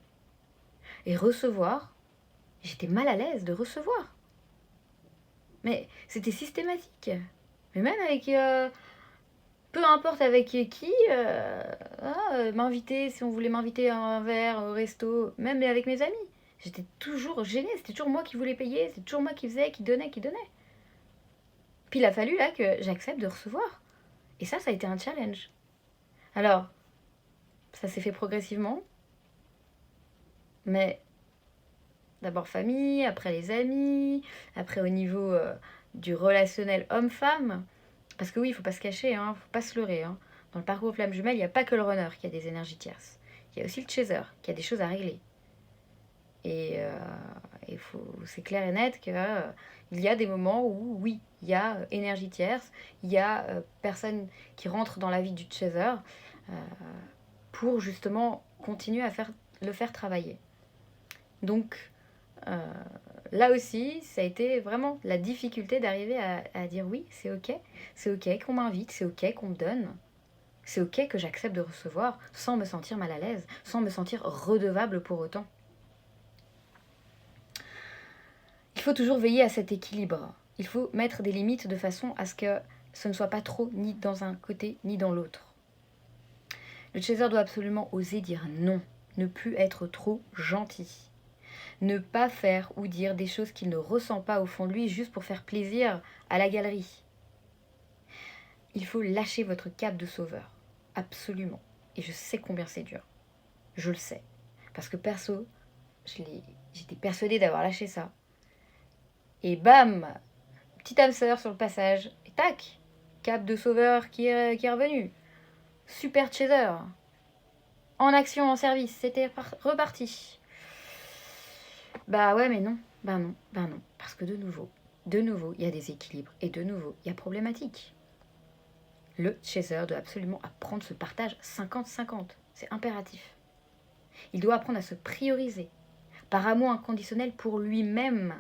Et recevoir, j'étais mal à l'aise de recevoir. Mais c'était systématique. Mais même avec... peu importe avec qui, m'inviter, si on voulait m'inviter à un verre au resto, même avec mes amis. J'étais toujours gênée, c'était toujours moi qui voulais payer, c'était toujours moi qui faisais, qui donnait. Puis il a fallu là que j'accepte de recevoir. Et ça a été un challenge. Alors, ça s'est fait progressivement. Mais d'abord famille, après les amis, après au niveau du relationnel homme-femme. Parce que oui, il ne faut pas se cacher, il ne faut pas se leurrer. Dans le parcours flamme jumelle, il n'y a pas que le runner qui a des énergies tierces. Il y a aussi le chaser qui a des choses à régler. Et c'est clair et net qu'il y a des moments où, oui, il y a énergie tierce, il y a personne qui rentre dans la vie du chaser pour justement continuer à le faire travailler. Donc, là aussi, ça a été vraiment la difficulté d'arriver à dire oui, c'est ok qu'on m'invite, c'est ok qu'on me donne, c'est ok que j'accepte de recevoir sans me sentir mal à l'aise, sans me sentir redevable pour autant. Il faut toujours veiller à cet équilibre. Il faut mettre des limites de façon à ce que ce ne soit pas trop ni dans un côté ni dans l'autre. Le chaser doit absolument oser dire non, ne plus être trop gentil. Ne pas faire ou dire des choses qu'il ne ressent pas au fond de lui juste pour faire plaisir à la galerie. Il faut lâcher votre cape de sauveur. Absolument. Et je sais combien c'est dur. Je le sais. Parce que perso, j'étais persuadée d'avoir lâché ça. Et bam, petite âme sœur sur le passage. Et tac, cape de sauveur qui est revenu. Super chaser. En action, en service. C'était reparti. Bah ouais, mais non. Bah non. Parce que de nouveau, il y a des équilibres. Et de nouveau, il y a problématique. Le chaser doit absolument apprendre ce partage 50-50. C'est impératif. Il doit apprendre à se prioriser par amour inconditionnel pour lui-même.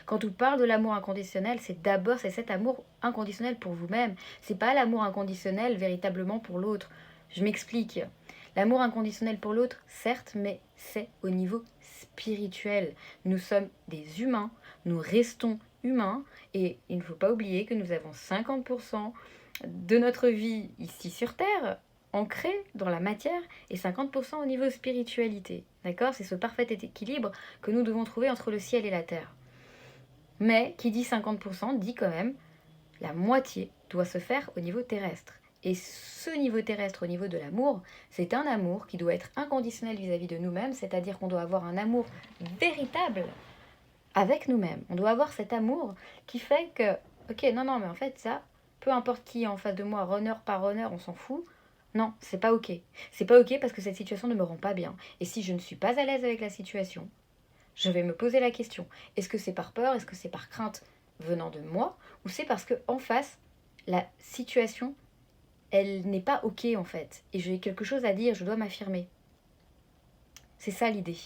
Quand on parle de l'amour inconditionnel, c'est cet amour inconditionnel pour vous-même. C'est pas l'amour inconditionnel véritablement pour l'autre. Je m'explique. L'amour inconditionnel pour l'autre, certes, mais c'est au niveau spirituel. Nous sommes des humains, nous restons humains, et il ne faut pas oublier que nous avons 50% de notre vie ici sur Terre, ancrée dans la matière, et 50% au niveau spiritualité. D'accord ? C'est ce parfait équilibre que nous devons trouver entre le ciel et la terre. Mais qui dit 50% dit quand même la moitié doit se faire au niveau terrestre. Et ce niveau terrestre, au niveau de l'amour, c'est un amour qui doit être inconditionnel vis-à-vis de nous-mêmes, c'est-à-dire qu'on doit avoir un amour véritable avec nous-mêmes. On doit avoir cet amour qui fait que, ok, non, mais en fait, ça, peu importe qui est en face de moi, runner par runner, on s'en fout. Non, c'est pas ok. C'est pas ok parce que cette situation ne me rend pas bien. Et si je ne suis pas à l'aise avec la situation, je vais me poser la question. Est-ce que c'est par peur? Est-ce que c'est par crainte venant de moi? Ou c'est parce que en face, la situation, elle n'est pas ok en fait. Et j'ai quelque chose à dire, je dois m'affirmer. C'est ça l'idée.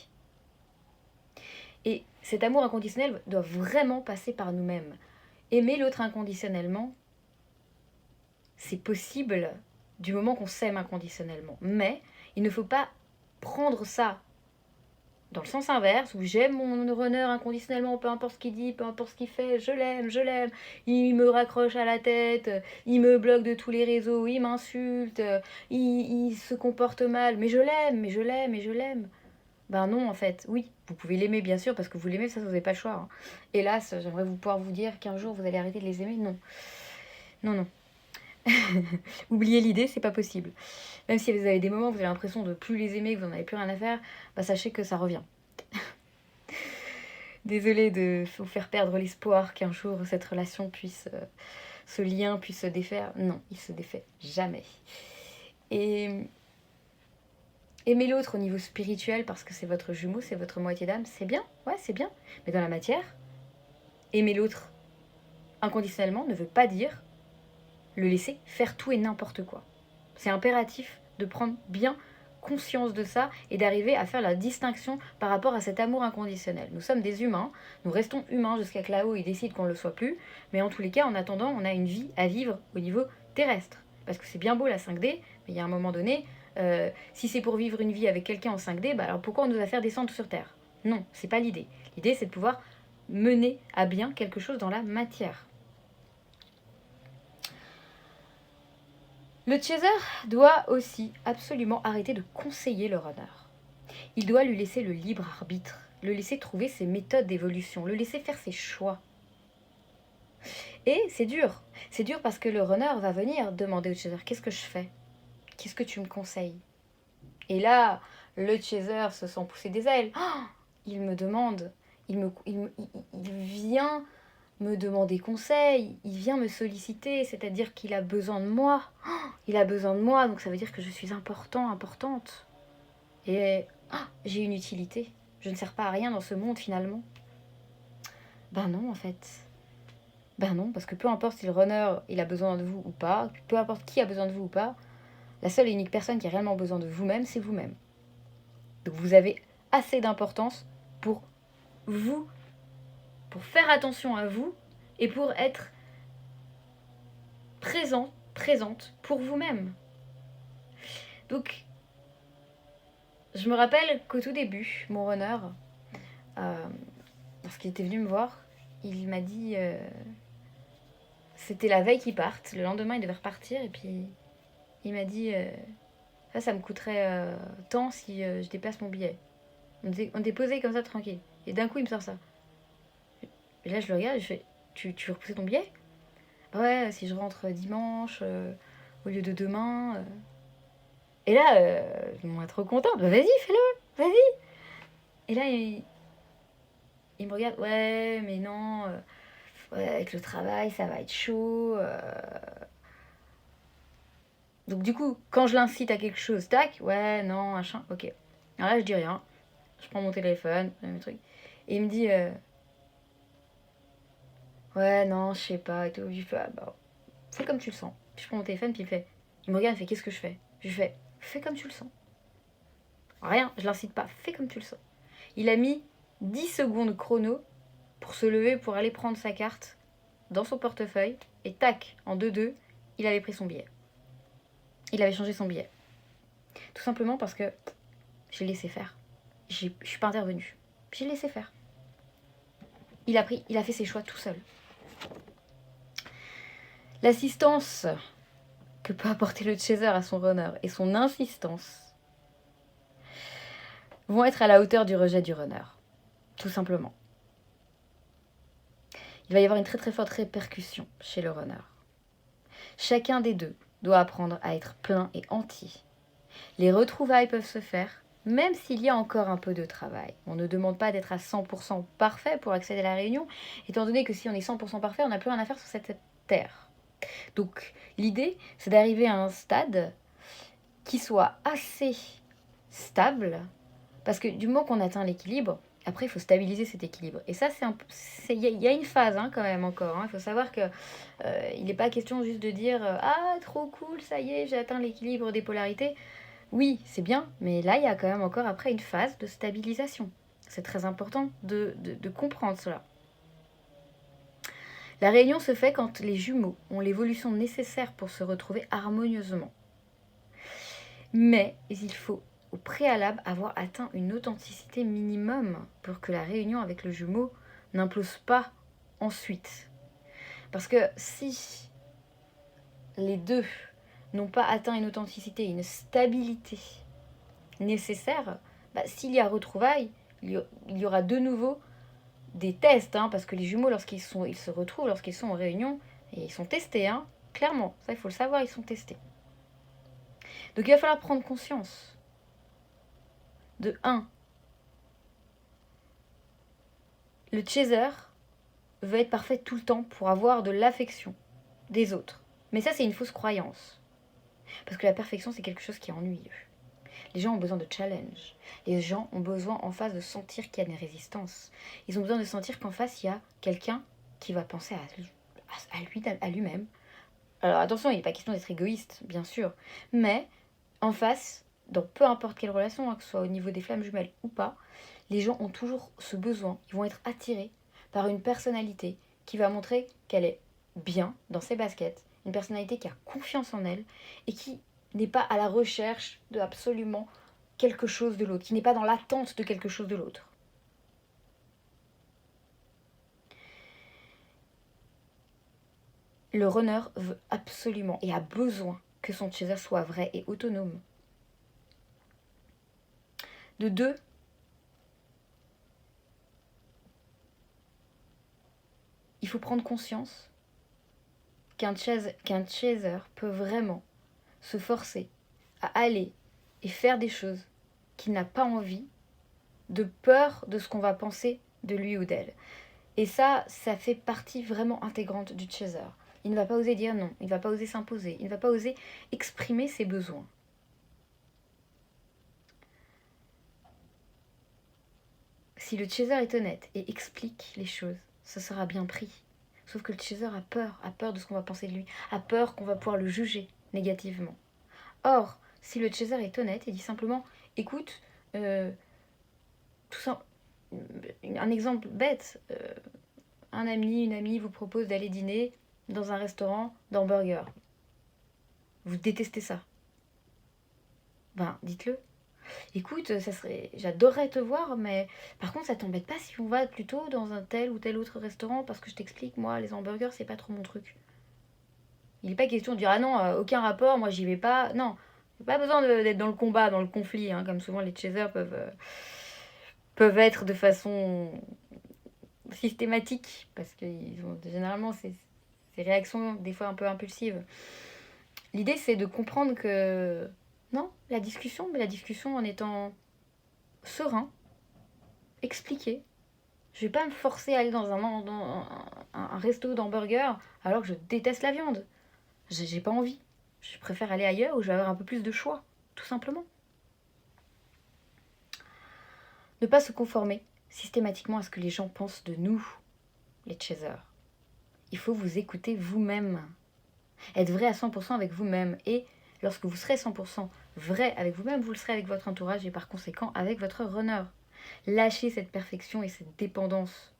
Et cet amour inconditionnel doit vraiment passer par nous-mêmes. Aimer l'autre inconditionnellement, c'est possible du moment qu'on s'aime inconditionnellement. Mais il ne faut pas prendre ça dans le sens inverse, où j'aime mon runner inconditionnellement, peu importe ce qu'il dit, peu importe ce qu'il fait, je l'aime, il me raccroche à la tête, il me bloque de tous les réseaux, il m'insulte, il se comporte mal, mais je l'aime. Ben non, en fait, oui, vous pouvez l'aimer bien sûr, parce que vous l'aimez, ça vous n'avez pas le choix. Hein. Hélas, j'aimerais pouvoir vous dire qu'un jour vous allez arrêter de les aimer, non. Non. Oubliez l'idée, c'est pas possible. Même si vous avez des moments où vous avez l'impression de plus les aimer, que vous n'en avez plus rien à faire, bah sachez que ça revient. Désolée de vous faire perdre l'espoir qu'un jour cette relation puisse, ce lien puisse se défaire. Non, il se défait jamais. Et aimer l'autre au niveau spirituel, parce que c'est votre jumeau, c'est votre moitié d'âme, c'est bien, ouais, c'est bien. Mais dans la matière, aimer l'autre inconditionnellement ne veut pas dire le laisser faire tout et n'importe quoi. C'est impératif de prendre bien conscience de ça et d'arriver à faire la distinction par rapport à cet amour inconditionnel. Nous sommes des humains, nous restons humains jusqu'à que là-haut ils décident qu'on ne le soit plus, mais en tous les cas, en attendant, on a une vie à vivre au niveau terrestre. Parce que c'est bien beau la 5D, mais il y a un moment donné, si c'est pour vivre une vie avec quelqu'un en 5D, bah alors pourquoi on nous a fait descendre sur Terre? Non, c'est pas l'idée. L'idée, c'est de pouvoir mener à bien quelque chose dans la matière. Le chaser doit aussi absolument arrêter de conseiller le runner. Il doit lui laisser le libre arbitre, le laisser trouver ses méthodes d'évolution, le laisser faire ses choix. Et c'est dur. C'est dur parce que le runner va venir demander au chaser, qu'est-ce que je fais? Qu'est-ce que tu me conseilles? Et là, le chaser se sent pousser des ailes. Oh, il me demande, il vient me demander conseil, il vient me solliciter, c'est-à-dire qu'il a besoin de moi. Oh, il a besoin de moi, donc ça veut dire que je suis importante. Et j'ai une utilité. Je ne sers pas à rien dans ce monde finalement. Ben non en fait. Ben non, parce que peu importe si le runner il a besoin de vous ou pas, peu importe qui a besoin de vous ou pas, la seule et unique personne qui a réellement besoin de vous-même, c'est vous-même. Donc vous avez assez d'importance pour vous, pour faire attention à vous et pour être présente pour vous-même. Donc, je me rappelle qu'au tout début, mon runner, lorsqu'il était venu me voir, il m'a dit... c'était la veille qu'ils partent, le lendemain il devait repartir, et puis il m'a dit... ça me coûterait tant si je déplace mon billet. On était posé comme ça, tranquille. Et d'un coup, il me sort ça. Et là, je le regarde et je fais, tu veux repousser ton billet? Ouais, si je rentre dimanche, au lieu de demain. Et là, je suis trop contente. Bah, vas-y, fais-le, vas-y. Et là, il me regarde, ouais, mais non, ouais, avec le travail, ça va être chaud. Donc du coup, quand je l'incite à quelque chose, tac, ouais, non, machin, ok. Alors là, je dis rien. Je prends mon téléphone, mes trucs. Et il me dit, ouais, non, je sais pas, et tout. Je lui fais, ah, bah, fais comme tu le sens. Puis je prends mon téléphone, puis il me regarde, il fait, qu'est-ce que je fais? Je lui fais, fais comme tu le sens. Rien, je l'incite pas, fais comme tu le sens. Il a mis 10 secondes chrono pour se lever, pour aller prendre sa carte dans son portefeuille, et tac, en 2-2, il avait pris son billet. Il avait changé son billet. Tout simplement parce que j'ai laissé faire. Je suis pas intervenue. J'ai laissé faire. Il a fait ses choix tout seul. L'assistance que peut apporter le chaser à son runner et son insistance vont être à la hauteur du rejet du runner. Tout simplement. Il va y avoir une très très forte répercussion chez le runner. Chacun des deux doit apprendre à être plein et entier. Les retrouvailles peuvent se faire, même s'il y a encore un peu de travail. On ne demande pas d'être à 100% parfait pour accéder à la réunion, étant donné que si on est 100% parfait, on n'a plus rien à faire sur cette terre. Donc l'idée, c'est d'arriver à un stade qui soit assez stable, parce que du moment qu'on atteint l'équilibre, après il faut stabiliser cet équilibre. Et ça, il y a une phase quand même encore. Il faut savoir que il n'est pas question juste de dire ah trop cool, ça y est, j'ai atteint l'équilibre des polarités. Oui, c'est bien, mais là il y a quand même encore après une phase de stabilisation. C'est très important de comprendre cela. La réunion se fait quand les jumeaux ont l'évolution nécessaire pour se retrouver harmonieusement. Mais il faut au préalable avoir atteint une authenticité minimum pour que la réunion avec le jumeau n'implose pas ensuite. Parce que si les deux n'ont pas atteint une authenticité, une stabilité nécessaire, s'il y a retrouvailles, il y aura de nouveau des tests, parce que les jumeaux, lorsqu'ils se retrouvent, lorsqu'ils sont en réunion, et ils sont testés, clairement, ça il faut le savoir, ils sont testés. Donc il va falloir prendre conscience de 1. Le chaser veut être parfait tout le temps pour avoir de l'affection des autres. Mais ça, c'est une fausse croyance. Parce que la perfection, c'est quelque chose qui est ennuyeux. Les gens ont besoin de challenge. Les gens ont besoin en face de sentir qu'il y a une résistance. Ils ont besoin de sentir qu'en face, il y a quelqu'un qui va penser à lui-même. Alors attention, il n'est pas question d'être égoïste, bien sûr. Mais en face, dans peu importe quelle relation, que ce soit au niveau des flammes jumelles ou pas, les gens ont toujours ce besoin. Ils vont être attirés par une personnalité qui va montrer qu'elle est bien dans ses baskets. Une personnalité qui a confiance en elle et qui n'est pas à la recherche de absolument quelque chose de l'autre, qui n'est pas dans l'attente de quelque chose de l'autre. Le runner veut absolument et a besoin que son chaser soit vrai et autonome. De 2, il faut prendre conscience qu'un chaser peut vraiment se forcer à aller et faire des choses qu'il n'a pas envie, de peur de ce qu'on va penser de lui ou d'elle. Et ça fait partie vraiment intégrante du chaser. Il ne va pas oser dire non, il ne va pas oser s'imposer, il ne va pas oser exprimer ses besoins. Si le chaser est honnête et explique les choses, ça sera bien pris. Sauf que le chaser a peur de ce qu'on va penser de lui, a peur qu'on va pouvoir le juger négativement. Or, si le chaser est honnête et dit simplement, écoute, tout ça, un exemple bête, un ami, une amie vous propose d'aller dîner dans un restaurant d'hamburgers. Vous détestez ça. Dites-le. Écoute, j'adorerais te voir, mais par contre, ça t'embête pas si on va plutôt dans un tel ou tel autre restaurant, parce que je t'explique, moi, les hamburgers, c'est pas trop mon truc. Il n'est pas question de dire, ah non, aucun rapport, moi j'y vais pas. Non, pas besoin d'être dans le combat, dans le conflit, comme souvent les chasers peuvent être de façon systématique, parce que généralement ces réactions des fois un peu impulsives. L'idée c'est de comprendre que non, la discussion en étant serein, expliqué. Je vais pas me forcer à aller dans un resto d'hamburger alors que je déteste la viande. J'ai pas envie. Je préfère aller ailleurs où je vais avoir un peu plus de choix, tout simplement. Ne pas se conformer systématiquement à ce que les gens pensent de nous, les chasers. Il faut vous écouter vous-même. Être vrai à 100% avec vous-même. Et lorsque vous serez 100% vrai avec vous-même, vous le serez avec votre entourage et par conséquent avec votre runner. Lâchez cette perfection et cette dépendance.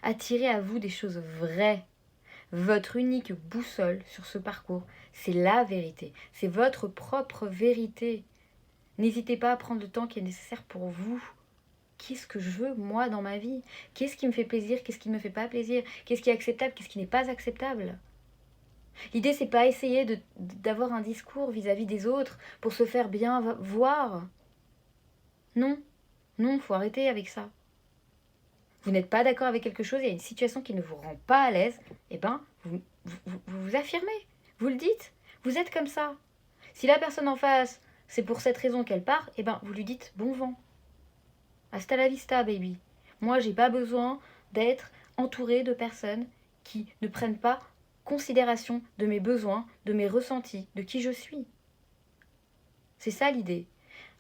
Attirez à vous des choses vraies. Votre unique boussole sur ce parcours, c'est la vérité. C'est votre propre vérité. N'hésitez pas à prendre le temps qui est nécessaire pour vous. Qu'est-ce que je veux, moi, dans ma vie? Qu'est-ce qui me fait plaisir? Qu'est-ce qui ne me fait pas plaisir? Qu'est-ce qui est acceptable? Qu'est-ce qui n'est pas acceptable? L'idée, c'est pas essayer d'avoir un discours vis-à-vis des autres pour se faire bien voir. Non, faut arrêter avec ça. Vous n'êtes pas d'accord avec quelque chose, il y a une situation qui ne vous rend pas à l'aise, vous affirmez, vous le dites. Vous êtes comme ça. Si la personne en face, c'est pour cette raison qu'elle part, eh ben vous lui dites bon vent. Hasta la vista, baby. Moi, j'ai pas besoin d'être entourée de personnes qui ne prennent pas considération de mes besoins, de mes ressentis, de qui je suis. C'est ça l'idée.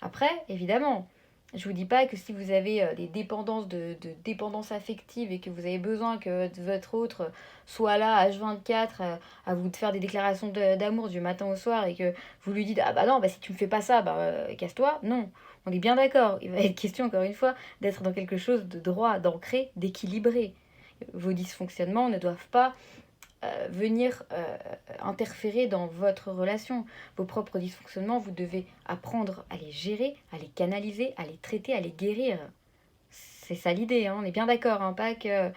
Après, évidemment, je vous dis pas que si vous avez des dépendances de dépendance affective et que vous avez besoin que votre autre soit là H24 à vous faire des déclarations d'amour du matin au soir et que vous lui dites ah bah non, bah si tu me fais pas ça, bah casse-toi. Non, on est bien d'accord. Il va être question encore une fois d'être dans quelque chose de droit, d'ancré, d'équilibré. Vos dysfonctionnements ne doivent pas venir interférer dans votre relation. Vos propres dysfonctionnements, vous devez apprendre à les gérer, à les canaliser, à les traiter, à les guérir. C'est ça l'idée, hein, on est bien d'accord, hein, pas que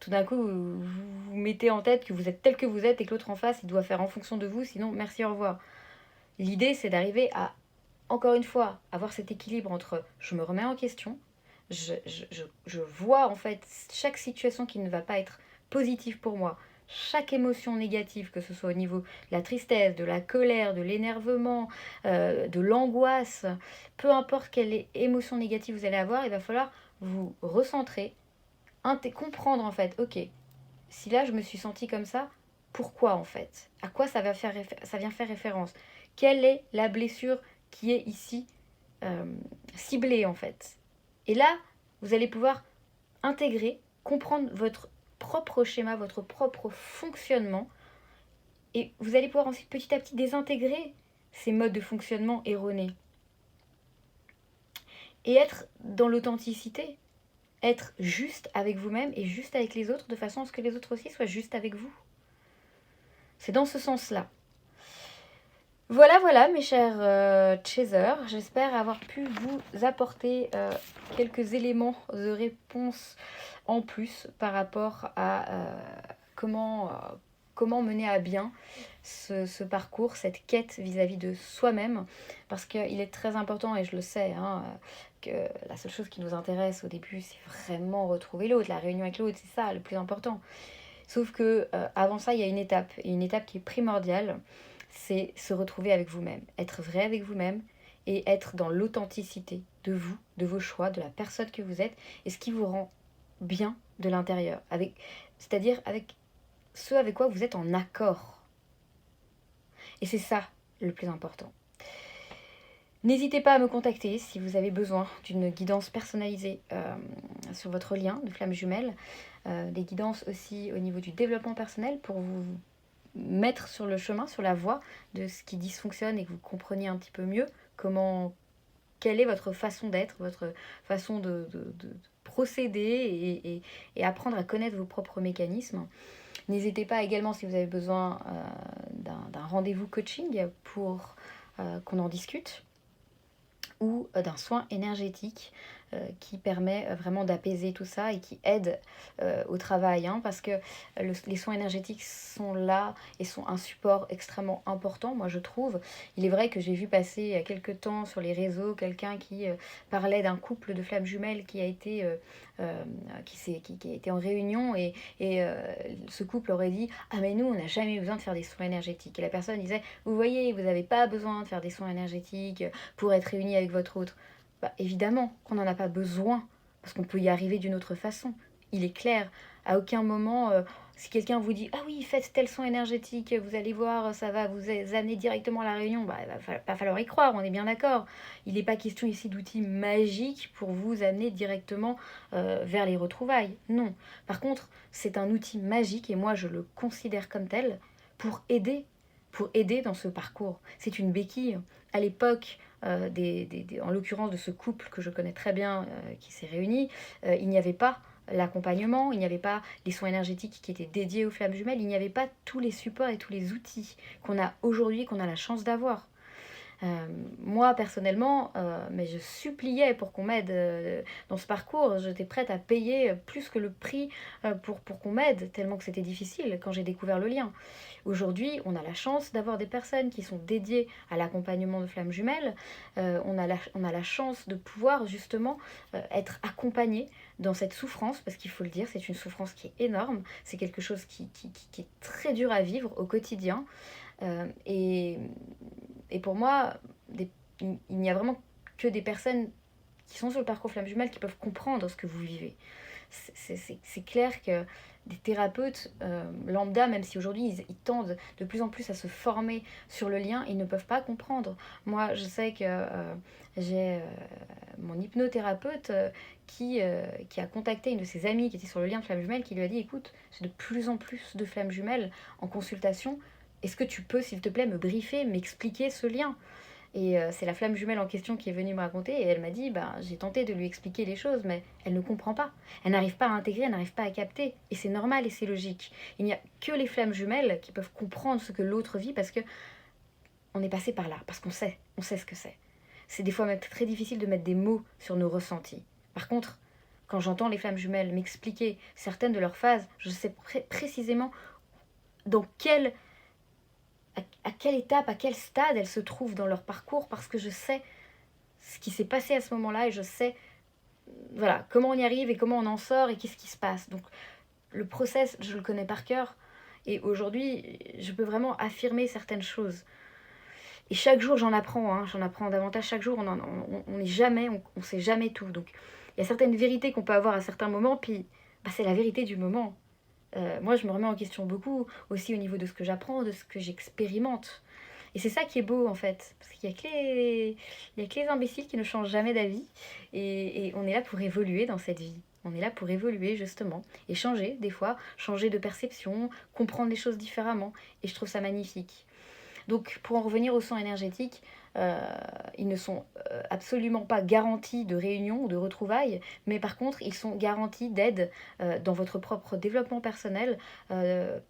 tout d'un coup vous mettez en tête que vous êtes tel que vous êtes et que l'autre en face il doit faire en fonction de vous, sinon merci, au revoir. L'idée c'est d'arriver à, encore une fois, avoir cet équilibre entre je me remets en question, je vois en fait chaque situation qui ne va pas être positive pour moi, chaque émotion négative, que ce soit au niveau de la tristesse, de la colère, de l'énervement, de l'angoisse, peu importe quelle émotion négative vous allez avoir, il va falloir vous recentrer, comprendre en fait, ok, si là je me suis sentie comme ça, pourquoi en fait? À quoi ça vient faire référence? Quelle est la blessure qui est ici ciblée en fait? Et là, vous allez pouvoir intégrer, comprendre votre propre schéma, votre propre fonctionnement. Et vous allez pouvoir ensuite petit à petit désintégrer ces modes de fonctionnement erronés. Et être dans l'authenticité. Être juste avec vous-même et juste avec les autres de façon à ce que les autres aussi soient justes avec vous. C'est dans ce sens-là. Voilà mes chers chasers, j'espère avoir pu vous apporter quelques éléments de réponse en plus par rapport à comment mener à bien ce parcours, cette quête vis-à-vis de soi-même, parce qu'il est très important, et je le sais, hein, que la seule chose qui nous intéresse au début, c'est vraiment retrouver l'autre, la réunion avec l'autre, c'est ça le plus important. Sauf que avant ça, il y a une étape, et une étape qui est primordiale, c'est se retrouver avec vous-même, être vrai avec vous-même et être dans l'authenticité de vous, de vos choix, de la personne que vous êtes et ce qui vous rend bien de l'intérieur, c'est-à-dire avec ce avec quoi vous êtes en accord. Et c'est ça le plus important. N'hésitez pas à me contacter si vous avez besoin d'une guidance personnalisée sur votre lien de flamme jumelle, des guidances aussi au niveau du développement personnel pour vous mettre sur le chemin, sur la voie de ce qui dysfonctionne et que vous compreniez un petit peu mieux quelle est votre façon d'être, votre façon de procéder et apprendre à connaître vos propres mécanismes. N'hésitez pas également si vous avez besoin d'un rendez-vous coaching pour qu'on en discute ou d'un soin énergétique qui permet vraiment d'apaiser tout ça et qui aide au travail, hein, parce que les soins énergétiques sont là et sont un support extrêmement important, moi je trouve. Il est vrai que j'ai vu passer il y a quelques temps sur les réseaux quelqu'un qui parlait d'un couple de flammes jumelles qui a été en réunion et ce couple aurait dit « Ah mais nous on n'a jamais besoin de faire des soins énergétiques ». Et la personne disait « Vous voyez, vous n'avez pas besoin de faire des soins énergétiques pour être réunis avec votre autre ». Bah, évidemment qu'on n'en a pas besoin, parce qu'on peut y arriver d'une autre façon. Il est clair, à aucun moment, si quelqu'un vous dit « Ah oui, faites tel son énergétique, vous allez voir, ça va vous amener directement à la réunion », bah, il va pas falloir y croire, on est bien d'accord. Il n'est pas question ici d'outils magiques pour vous amener directement vers les retrouvailles, non. Par contre, c'est un outil magique, et moi je le considère comme tel, pour aider dans ce parcours. C'est une béquille. À l'époque, en l'occurrence de ce couple que je connais très bien qui s'est réuni, il n'y avait pas l'accompagnement, il n'y avait pas les soins énergétiques qui étaient dédiés aux flammes jumelles, il n'y avait pas tous les supports et tous les outils qu'on a aujourd'hui, qu'on a la chance d'avoir. Moi personnellement, mais je suppliais pour qu'on m'aide dans ce parcours, j'étais prête à payer plus que le prix pour qu'on m'aide, tellement que c'était difficile quand j'ai découvert le lien. Aujourd'hui, on a la chance d'avoir des personnes qui sont dédiées à l'accompagnement de flammes jumelles, on a la chance de pouvoir justement être accompagné dans cette souffrance, parce qu'il faut le dire, c'est une souffrance qui est énorme, c'est quelque chose qui est très dur à vivre au quotidien. Et, et pour moi, il n'y a vraiment que des personnes qui sont sur le parcours flamme jumelle qui peuvent comprendre ce que vous vivez. C'est clair que des thérapeutes lambda, même si aujourd'hui ils tendent de plus en plus à se former sur le lien, ils ne peuvent pas comprendre. Moi, je sais que j'ai mon hypnothérapeute qui a contacté une de ses amies qui était sur le lien de flamme jumelle, qui lui a dit, écoute, j'ai de plus en plus de flammes jumelles en consultation. Est-ce que tu peux, s'il te plaît, me briefer, m'expliquer ce lien? Et c'est la flamme jumelle en question qui est venue me raconter et elle m'a dit, j'ai tenté de lui expliquer les choses, mais elle ne comprend pas. Elle n'arrive pas à intégrer, elle n'arrive pas à capter. Et c'est normal et c'est logique. Il n'y a que les flammes jumelles qui peuvent comprendre ce que l'autre vit parce que on est passé par là, parce qu'on sait ce que c'est. C'est des fois même très difficile de mettre des mots sur nos ressentis. Par contre, quand j'entends les flammes jumelles m'expliquer certaines de leurs phases, je sais précisément dans à quelle étape, à quel stade elles se trouvent dans leur parcours, parce que je sais ce qui s'est passé à ce moment-là et je sais voilà, comment on y arrive et comment on en sort et qu'est-ce qui se passe. Donc le process, je le connais par cœur et aujourd'hui, je peux vraiment affirmer certaines choses. Et chaque jour, j'en apprends, hein, j'en apprends davantage chaque jour, on n'est jamais, on sait jamais tout. Donc il y a certaines vérités qu'on peut avoir à certains moments, puis c'est la vérité du moment. Moi, je me remets en question beaucoup, aussi au niveau de ce que j'apprends, de ce que j'expérimente. Et c'est ça qui est beau, en fait. Parce qu'il y a il y a que les imbéciles qui ne changent jamais d'avis. Et on est là pour évoluer dans cette vie. On est là pour évoluer, justement. Et changer, des fois. Changer de perception, comprendre les choses différemment. Et je trouve ça magnifique. Donc, pour en revenir au soins énergétiques, ils ne sont absolument pas garantis de réunion ou de retrouvailles, mais par contre, ils sont garantis d'aide dans votre propre développement personnel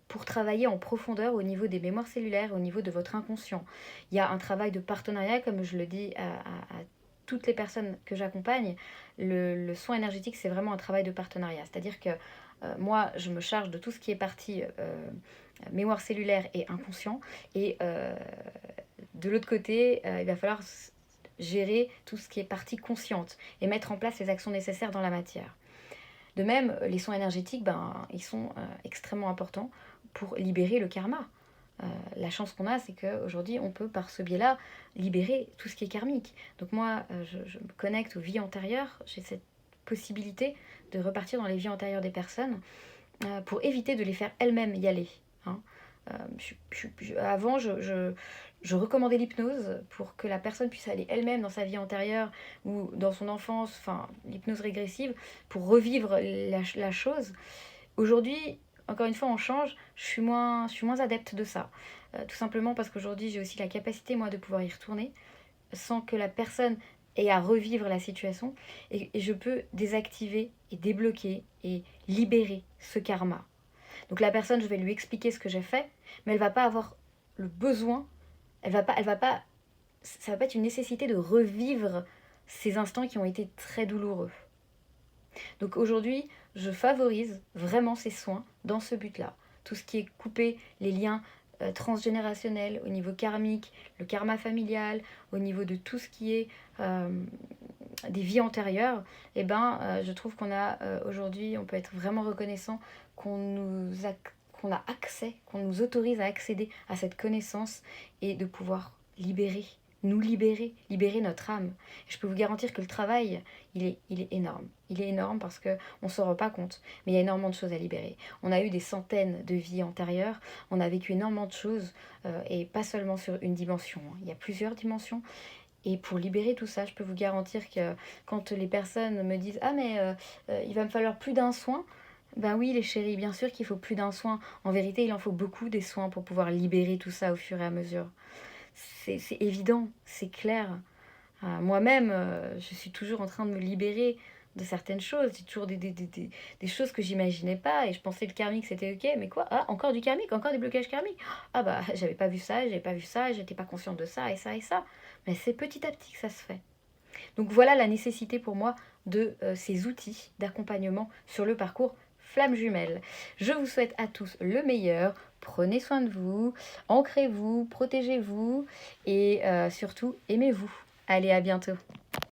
pour travailler en profondeur au niveau des mémoires cellulaires, au niveau de votre inconscient. Il y a un travail de partenariat, comme je le dis à toutes les personnes que j'accompagne. Le soin énergétique, c'est vraiment un travail de partenariat. C'est-à-dire que moi, je me charge de tout ce qui est partie mémoire cellulaire et inconscient. Et de l'autre côté, il va falloir gérer tout ce qui est partie consciente et mettre en place les actions nécessaires dans la matière. De même, les soins énergétiques, ils sont extrêmement importants pour libérer le karma. La chance qu'on a, c'est qu'aujourd'hui, on peut, par ce biais-là, libérer tout ce qui est karmique. Donc moi, je me connecte aux vies antérieures, j'ai cette possibilité de repartir dans les vies antérieures des personnes pour éviter de les faire elles-mêmes y aller. Hein. Avant, je recommandais l'hypnose pour que la personne puisse aller elle-même dans sa vie antérieure ou dans son enfance, enfin l'hypnose régressive, pour revivre la chose. Aujourd'hui, encore une fois, on change, je suis moins adepte de ça. Tout simplement parce qu'aujourd'hui, j'ai aussi la capacité, moi, de pouvoir y retourner sans que la personne ait à revivre la situation. Et je peux désactiver et débloquer et libérer ce karma. Donc la personne, je vais lui expliquer ce que j'ai fait, mais elle va pas avoir le besoin, elle va pas, ça va pas être une nécessité de revivre ces instants qui ont été très douloureux. Donc aujourd'hui, je favorise vraiment ces soins dans ce but-là. Tout ce qui est couper les liens transgénérationnels au niveau karmique, le karma familial, au niveau de tout ce qui est des vies antérieures, je trouve qu'on a aujourd'hui, on peut être vraiment reconnaissant qu'on a accès, qu'on nous autorise à accéder à cette connaissance et de pouvoir libérer notre âme. Et je peux vous garantir que le travail, il est énorme. Il est énorme parce qu'on ne s'en rend pas compte, mais il y a énormément de choses à libérer. On a eu des centaines de vies antérieures, on a vécu énormément de choses, et pas seulement sur une dimension. Il y a plusieurs dimensions. Et pour libérer tout ça, je peux vous garantir que quand les personnes me disent « Ah mais il va me falloir plus d'un soin », ben oui les chéris, bien sûr qu'il faut plus d'un soin. En vérité, il en faut beaucoup des soins pour pouvoir libérer tout ça au fur et à mesure. C'est évident, c'est clair. Moi-même, je suis toujours en train de me libérer de certaines choses. C'est toujours des choses que j'imaginais pas. Et je pensais que le karmique, c'était ok. Mais quoi? Ah, encore du karmique? Encore des blocages karmiques? Ah bah, j'avais pas vu ça, j'étais pas consciente de ça et ça et ça. Mais c'est petit à petit que ça se fait. Donc voilà la nécessité pour moi de ces outils d'accompagnement sur le parcours Flamme Jumelle. Je vous souhaite à tous le meilleur. Prenez soin de vous, ancrez-vous, protégez-vous et surtout aimez-vous. Allez, à bientôt.